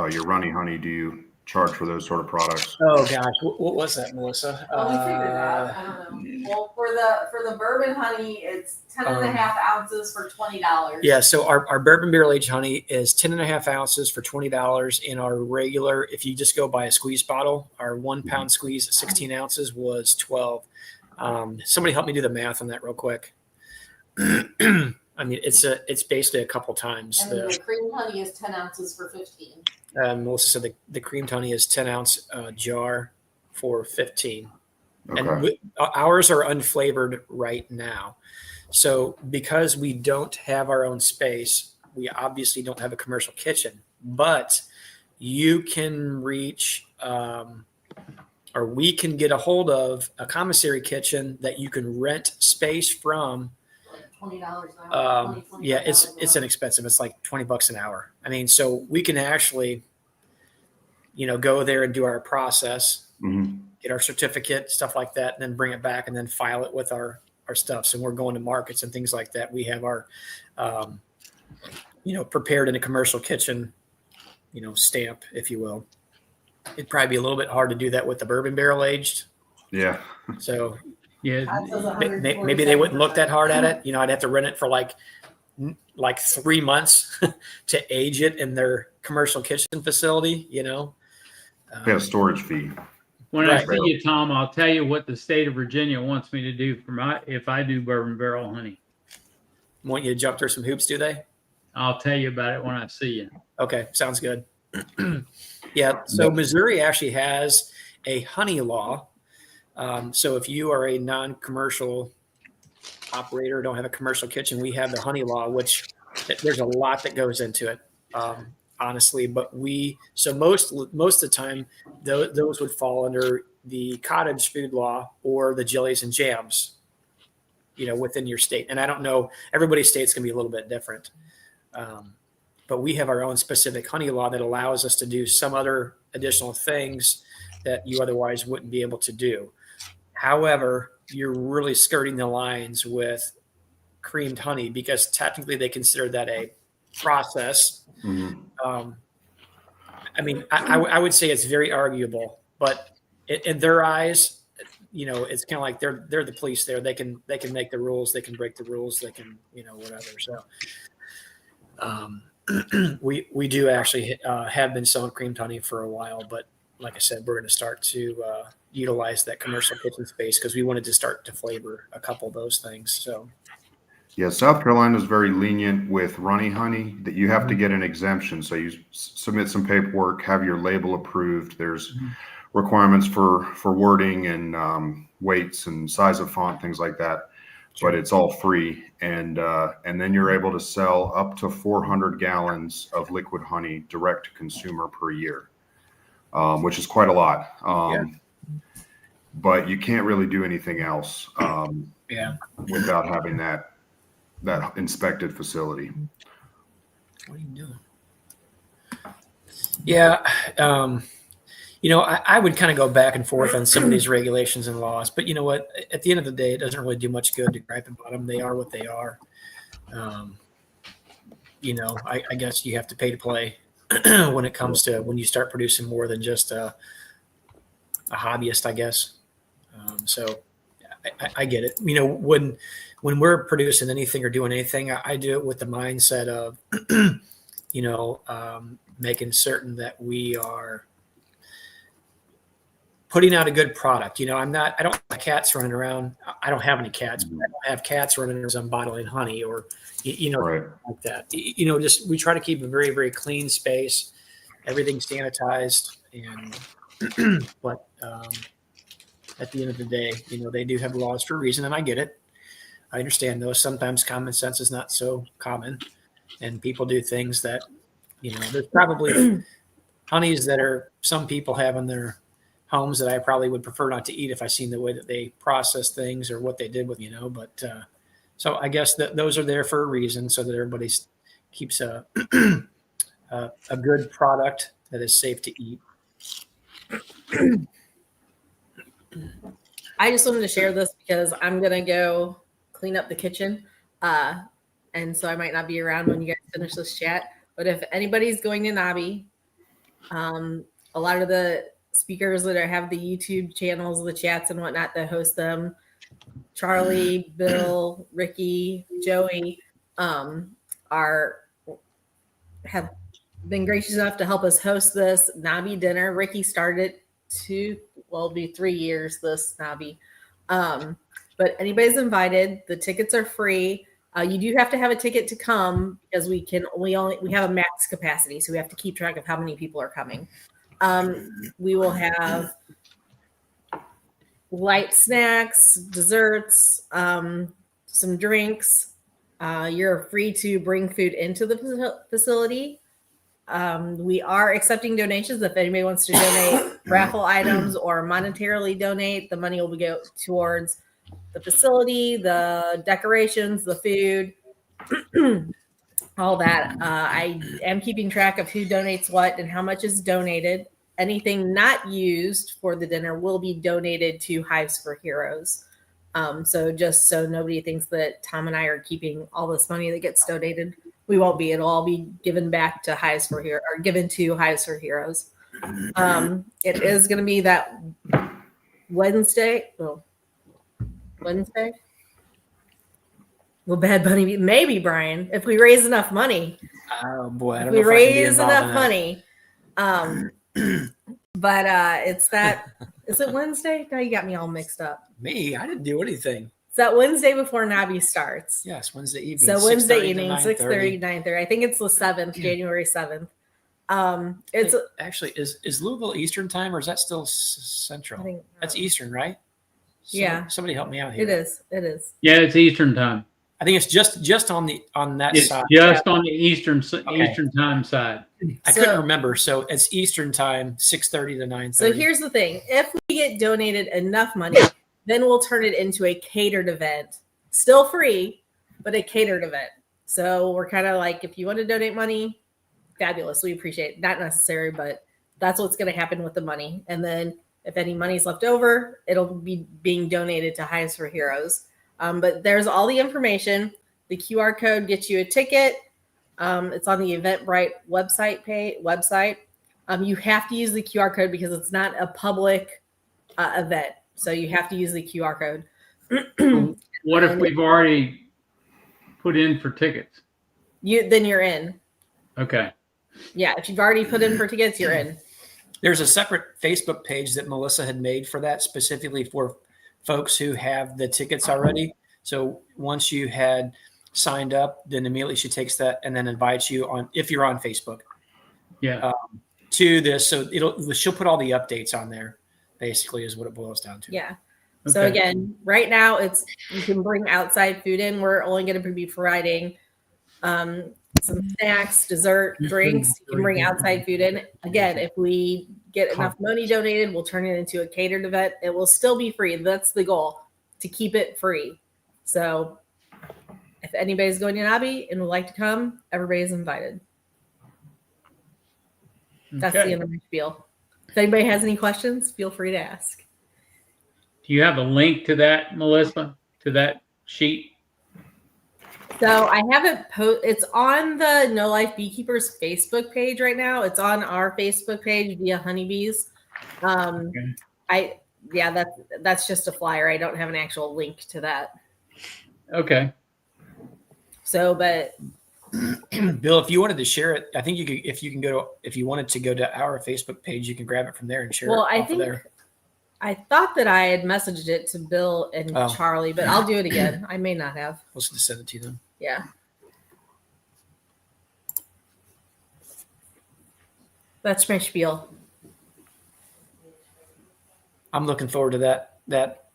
your runny honey do charge for those sort of products? Oh gosh, what was that, Melissa? Well, we figured that. I don't know. Well, for the bourbon honey, it's 10.5 ounces for $20. Yeah, so our bourbon barrel aged honey is 10.5 ounces for $20. In our regular, if you just go buy a squeeze bottle, our 1 pound squeeze at 16 ounces was 12. Somebody help me do the math on that real quick. I mean, it's basically a couple times. And then the cream honey is 10 ounces for 15. Melissa said the creamed honey is 10 ounce jar for 15. Okay. And ours are unflavored right now. So because we don't have our own space, we obviously don't have a commercial kitchen, but you can reach or we can get a hold of a commissary kitchen that you can rent space from. $20 an hour. Yeah, it's inexpensive. It's like $20 an hour. I mean, so we can actually, go there and do our process, get our certificate, stuff like that, and then bring it back and then file it with our stuff. So we're going to markets and things like that. We have our, prepared in a commercial kitchen, stamp, if you will. It'd probably be a little bit hard to do that with the bourbon barrel aged. Yeah. So Yeah. maybe they wouldn't look that hard at it. I'd have to rent it for like 3 months to age it in their commercial kitchen facility, Pay a storage fee. When I see you, Tom, I'll tell you what the state of Virginia wants me to do if I do bourbon barrel honey. Want you to jump through some hoops, do they? I'll tell you about it when I see you. Okay, sounds good. Yeah, so Missouri actually has a honey law. So if you are a non-commercial operator, don't have a commercial kitchen, we have the honey law, which there's a lot that goes into it, honestly. But most of the time, those would fall under the cottage food law or the jellies and jams, within your state. And I don't know, everybody's state's going to be a little bit different. But we have our own specific honey law that allows us to do some other additional things that you otherwise wouldn't be able to do. However, you're really skirting the lines with creamed honey because technically they consider that a process. I mean, I would say it's very arguable, but in their eyes, it's kind of like they're the police there. They can make the rules, they can break the rules, they can, whatever. So we do actually have been selling creamed honey for a while, but like I said, we're going to start to utilize that commercial kitchen space because we wanted to start to flavor a couple of those things. So, yeah, South Carolina is very lenient with runny honey that you have to get an exemption. So you submit some paperwork, have your label approved. There's requirements for wording and weights and size of font, things like that. But it's all free, and then you're able to sell up to 400 gallons of liquid honey direct to consumer per year, which is quite a lot. But you can't really do anything else without having that inspected facility. What are you doing? Yeah. I would kind of go back and forth on some of these regulations and laws, but you know what? At the end of the day, it doesn't really do much good to gripe about them. They are what they are. I guess you have to pay to play when it comes to when you start producing more than just a hobbyist, I guess. So I get it. When we're producing anything or doing anything, I do it with the mindset of, making certain that we are putting out a good product. I don't have cats running around. I don't have any cats, but I don't have cats running around as I'm bottling honey or, Right. like that. Just we try to keep a very, very clean space, everything sanitized. And, but at the end of the day, they do have laws for a reason, and I get it. I understand those. Sometimes common sense is not so common, and people do things that, there's probably honeys that some people have in their homes that I probably would prefer not to eat if I seen the way that they process things or what they did with, but so I guess that those are there for a reason so that everybody keeps a good product that is safe to eat. I just wanted to share this because I'm going to go clean up the kitchen. And so I might not be around when you guys finish this chat, but if anybody's going to Nobby, a lot of the speakers that have the YouTube channels, the chats and whatnot that host them, Charlie, Bill, Ricky, Joey, have been gracious enough to help us host this Nabi dinner. Ricky started it'll be 3 years this Nabi. But anybody's invited. The tickets are free. You do have to have a ticket to come because we have a max capacity, so we have to keep track of how many people are coming. We will have light snacks, desserts, some drinks. You're free to bring food into the facility. We are accepting donations. If anybody wants to donate raffle items or monetarily donate, the money will go towards the facility, the decorations, the food, all that. I am keeping track of who donates what and how much is donated. Anything not used for the dinner will be donated to Hives for Heroes. So just so nobody thinks that Tom and I are keeping all this money that gets donated, we won't be. It'll all be given back to Hives for Heroes, or given to Hives for Heroes. It is going to be that Wednesday. Will Bad Bunny maybe, Brian, if we raise enough money. Oh boy, I don't if know we if I can be raise involved enough in money. But it's that. Is it Wednesday? Now you got me all mixed up. Me, I didn't do anything. It's that Wednesday before Nabi starts. Yes, Wednesday evening. So Wednesday evening, 6:30 6:30, 9:30. I think it's the 7th, January 7th. It's actually is Louisville Eastern time, or is that still Central? I think That's Eastern, right? Yeah. Somebody help me out here. It is. It is. Yeah, it's Eastern time. I think it's just on that It's side. just on the Eastern time side. I couldn't remember. So it's Eastern time, 6:30 to 9:30. So here's the thing: if we get donated enough money, then we'll turn it into a catered event, still free, but a catered event. So we're kind of like, if you want to donate money, fabulous, we appreciate it. Not necessary, but that's what's going to happen with the money. And then if any money's left over, it'll be being donated to Hives for Heroes. But there's all the information. The QR code gets you a ticket. It's on the Eventbrite website. You have to use the QR code because it's not a public event. So you have to use the QR code. What if we've already put in for tickets? Then you're in. Okay. Yeah, if you've already put in for tickets, you're in. There's a separate Facebook page that Melissa had made for that, specifically for folks who have the tickets already. So once you had signed up, then immediately she takes that and then invites you on, if you're on Facebook, to this. So she'll put all the updates on there, basically, is what it boils down to. Yeah. Okay. So again, right now you can bring outside food in. We're only going to be providing some snacks, dessert, drinks. You can bring outside food in. Again, if we get enough money donated, we'll turn it into a catered event. It will still be free. That's the goal, to keep it free. So if anybody's going to Nabi and would like to come, everybody's invited. That's the end of my spiel. If anybody has any questions, feel free to ask. Do you have a link to that, Melissa, to that sheet? So I haven't it's on the No Life Beekeepers Facebook page right now. It's on our Facebook page via Honeybees. That's just a flyer. I don't have an actual link to that. Okay. So, but Bill, if you wanted to share it, I think you could. If you wanted to go to our Facebook page, you can grab it from there and share it. I think there. I thought that I had messaged it to Bill and Charlie, but I'll do it again. I may not have. Let's just send it to them. Yeah. That's my spiel. I'm looking forward to that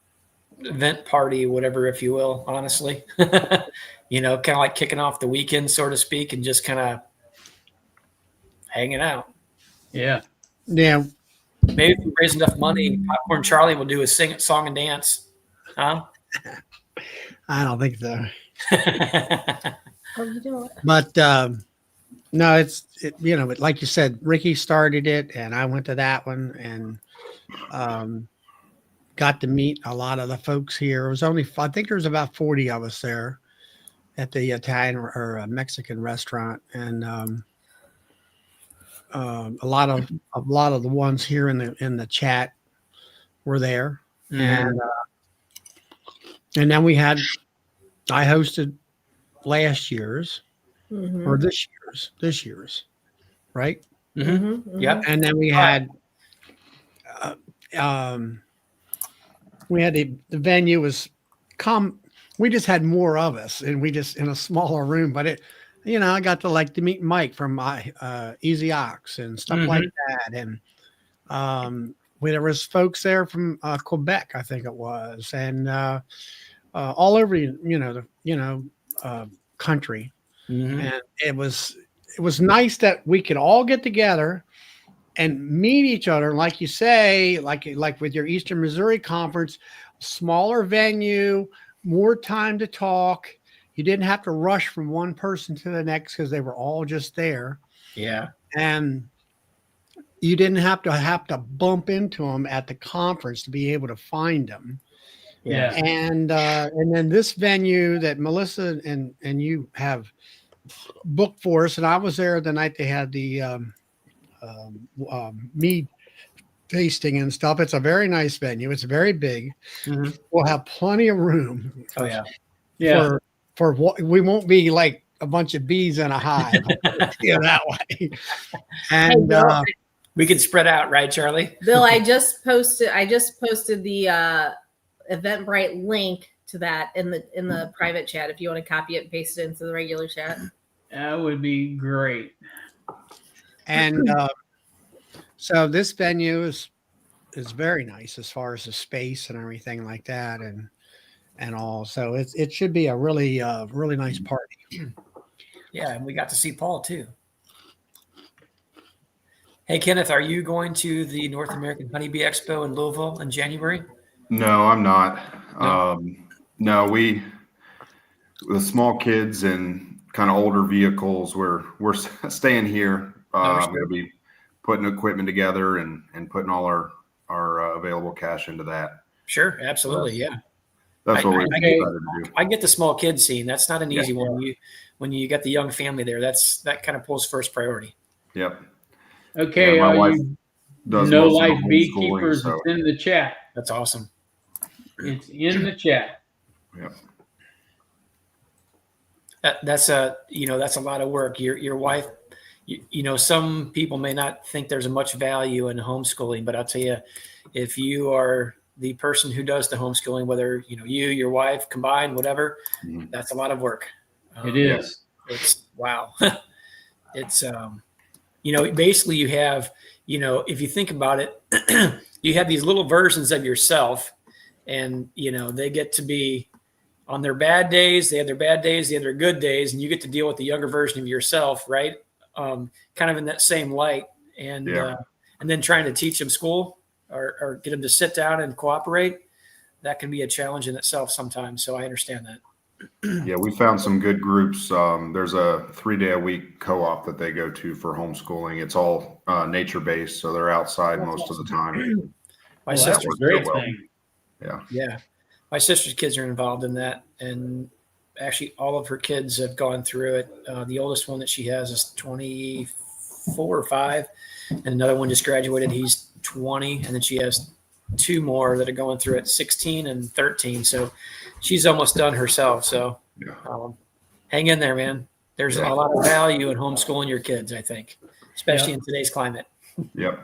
event party, whatever, if you will, honestly. Kind of like kicking off the weekend, so to speak, and just kind of hanging out. Yeah. Yeah. Maybe if we raise enough money, Popcorn Charlie will do a song and dance. Huh? I don't think so. Oh, but no, but like you said, Ricky started it and I went to that one and got to meet a lot of the folks here. It was I think there was about 40 of us there at the Italian or Mexican restaurant. And a lot of the ones here in the chat were there, and then I hosted last year's or this year's, right? Yep. And then we had the venue was we just had more of us, and we just in a smaller room, but I got to meet Mike from Easy Ox and stuff like that, and there was folks there from Quebec, I think it was, and all over country, and it was nice that we could all get together and meet each other, like you say, like with your Eastern Missouri Conference, smaller venue, more time to talk. You didn't have to rush from one person to the next because they were all just there. Yeah. And you didn't have to bump into them at the conference to be able to find them. Yeah. And then this venue that Melissa and you have booked for us, and I was there the night they had the mead tasting and stuff. It's a very nice venue. It's very big. We'll have plenty of room. Oh yeah. For what we won't be like a bunch of bees in a hive, that way. And we can spread out, right, Charlie? Bill, I just posted the Eventbrite link to that in the private chat. If you want to copy it and paste it into the regular chat, that would be great. And so this venue is very nice as far as the space and everything like that, and all. So it should be a really nice party. Yeah, and we got to see Paul too. Hey, Kenneth, are you going to the North American Honeybee Expo in Louisville in January? No, I'm not. No? No, with small kids and kind of older vehicles, we're staying here. I'm going to be putting equipment together and putting all our available cash into that. Sure, absolutely, yeah. That's what we're excited to do. I get the small kids scene. That's not an easy one. When you get the young family there, that kind of pulls first priority. Yep. Okay, my wife does No most of the Life Beekeepers. so. It's in the chat. That's awesome. It's in the chat. Yep. That's a lot of work. Your wife, some people may not think there's much value in homeschooling, but I'll tell you, if you are the person who does the homeschooling, whether your wife combined, whatever, that's a lot of work. It is. It's wow. It's basically you have, if you think about it, you have these little versions of yourself, and they get to be on their bad days. They have their bad days, they have their good days, and you get to deal with the younger version of yourself, right? Kind of in that same light, and then trying to teach them school or get them to sit down and cooperate. That can be a challenge in itself sometimes. So I understand that. Yeah, we found some good groups. There's a 3-day-a-week co-op that they go to for homeschooling. It's all nature-based, so they're outside most of the time. My sister's great thing. Yeah. My sister's kids are involved in that, and actually all of her kids have gone through it. The oldest one that she has is 24 or 5, and another one just graduated. He's 20, and then she has 2 more that are going through it, 16 and 13. So she's almost done herself. So hang in there, man. There's a lot of value in homeschooling your kids, I think, especially in today's climate. Yep.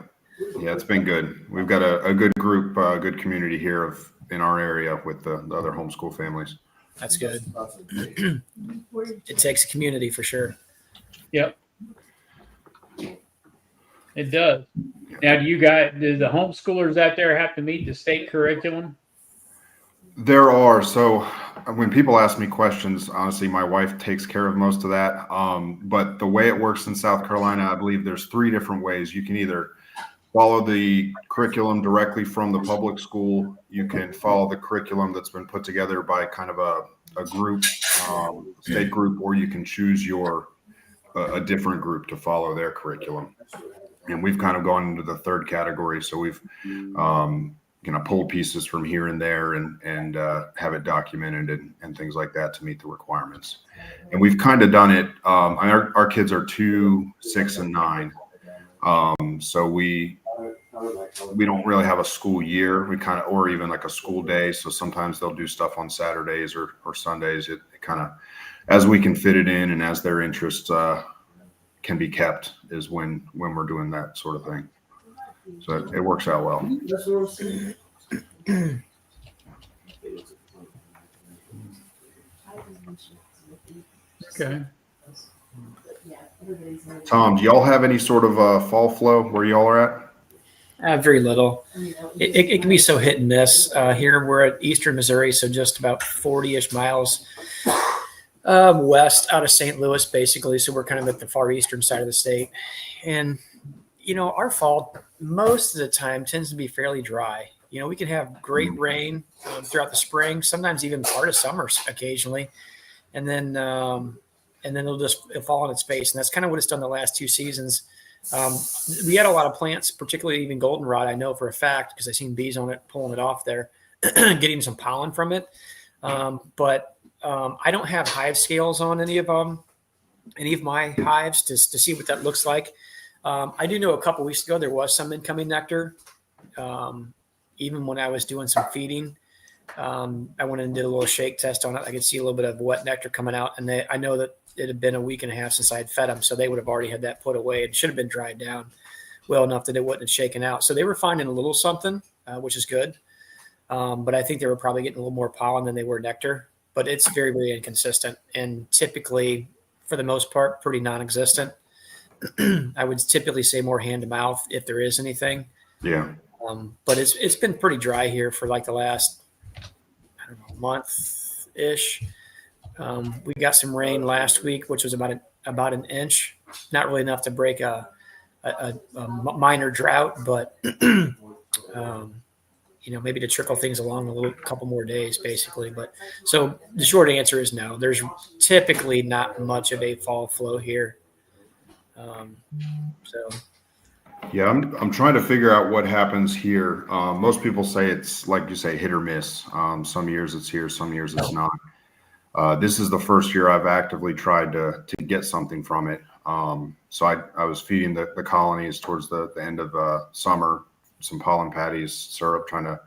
Yeah, it's been good. We've got a good group, good community here in our area with the other homeschool families. That's good. It takes a community for sure. Yep. It does. Now, do the homeschoolers out there have to meet the state curriculum? There are. So when people ask me questions, honestly, my wife takes care of most of that. But the way it works in South Carolina, I believe there's 3 different ways. You can either follow the curriculum directly from the public school. You can follow the curriculum that's been put together by kind of a group, state group, or you can choose a different group to follow their curriculum. And we've kind of gone into the 3rd category. So we've pulled pieces from here and there and have it documented and things like that to meet the requirements. And we've kind of done it. Our kids are 2, 6, and 9. So we don't really have a school year. We kind of, or even like a school day. So sometimes they'll do stuff on Saturdays or Sundays. It kind of, as we can fit it in and as their interest can be kept is when we're doing that sort of thing. So it works out well. Okay. Tom, do y'all have any sort of fall flow where y'all are at? Very little. It can be so hit and miss. Here we're at Eastern Missouri, so just about 40-ish miles west out of St. Louis, basically. So we're kind of at the far eastern side of the state. And, our fall most of the time tends to be fairly dry. We can have great rain throughout the spring, sometimes even part of summer occasionally. And then it'll fall on its face. And that's kind of what it's done the last 2 seasons. We had a lot of plants, particularly even goldenrod, I know for a fact, because I've seen bees on it, pulling it off there, getting some pollen from it. But I don't have hive scales on any of my hives to see what that looks like. I do know a couple weeks ago there was some incoming nectar. Even when I was doing some feeding, I went and did a little shake test on it. I could see a little bit of wet nectar coming out, and I know that it had been a week and a half since I had fed them, so they would have already had that put away. It should have been dried down well enough that it wouldn't have shaken out. So they were finding a little something, which is good. But I think they were probably getting a little more pollen than they were nectar. But it's very, very inconsistent, and typically, for the most part, pretty non-existent. I would typically say more hand to mouth if there is anything. Yeah. But it's been pretty dry here for like the last, I don't know, month-ish. We got some rain last week, which was about an inch. Not really enough to break a minor drought, but maybe to trickle things along a couple more days, basically. But so the short answer is no. There's typically not much of a fall flow here. Yeah, I'm trying to figure out what happens here. Most people say it's like you say, hit or miss. Some years it's here, some years it's not. This is the first year I've actively tried to get something from it. So I was feeding the colonies towards the end of summer, some pollen patties, syrup, trying to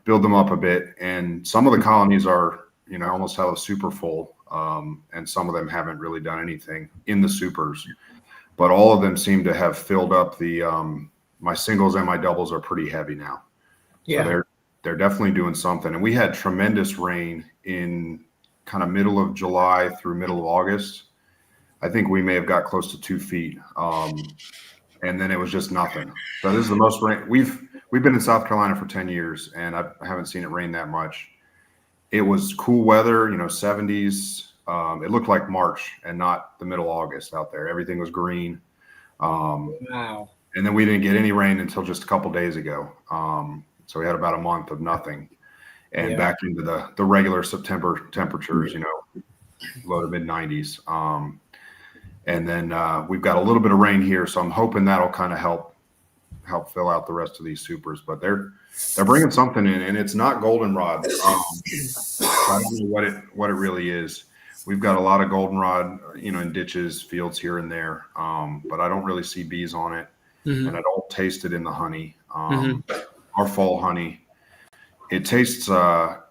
build them up a bit. And some of the colonies are, almost have a super full, and some of them haven't really done anything in the supers. But all of them seem to have filled up my singles and my doubles are pretty heavy now. Yeah, so they're definitely doing something. And we had tremendous rain in kind of middle of July through middle of August. I think we may have got close to 2 feet. And then it was just nothing. So this is the most rain. We've been in South Carolina for 10 years and I haven't seen it rain that much. It was cool weather, 70s. It looked like March and not the middle of August out there. Everything was green. wow. And then we didn't get any rain until just a couple days ago. So we had about a month of nothing. And back into the regular September temperatures, low to mid 90s. And then we've got a little bit of rain here, so I'm hoping that'll kind of help fill out the rest of these supers. But they're bringing something in, and it's not goldenrod. I don't know what it really is. We've got a lot of goldenrod, in ditches, fields here and there, but I don't really see bees on it, and I don't taste it in the honey. Our fall honey, it tastes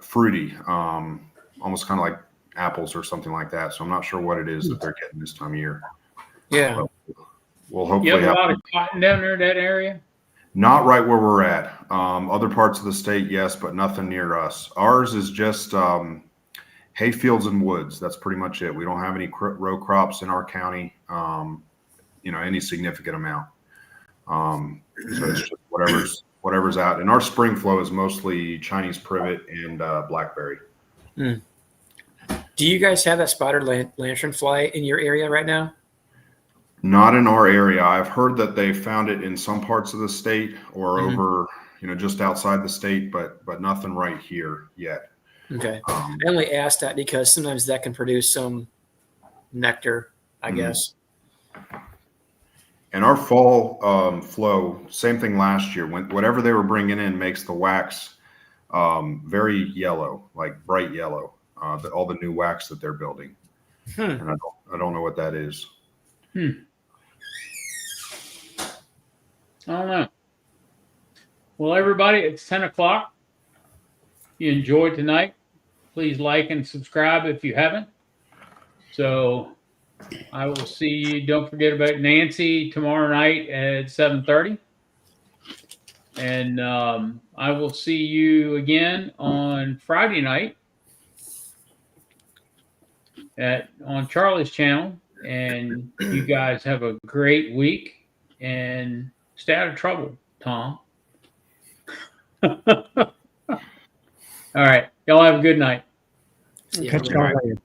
fruity, almost kind of like apples or something like that. So I'm not sure what it is that they're getting this time of year. Yeah. But we'll hopefully You have a lot of cotton down there in that area? Not right where we're at. Other parts of the state, yes, but nothing near us. Ours is just hay fields and woods. That's pretty much it. We don't have any row crops in our county, any significant amount. So it's just whatever's out. And our spring flow is mostly Chinese privet and blackberry. Do you guys have that spotted lanternfly in your area right now? Not in our area. I've heard that they found it in some parts of the state or over, just outside the state, but nothing right here yet. Okay. I only asked that because sometimes that can produce some nectar, I guess. And our fall flow, same thing last year. Whatever they were bringing in makes the wax very yellow, like bright yellow. All the new wax that they're building, and I don't know what that is. I don't know. Well, everybody, it's 10 o'clock. You enjoyed tonight. Please like and subscribe if you haven't. So I will see you. Don't forget about Nancy tomorrow night at 7:30. And I will see you again on Friday night on Charlie's channel. And you guys have a great week and stay out of trouble, Tom. All right. Y'all have a good night. Catch y'all later.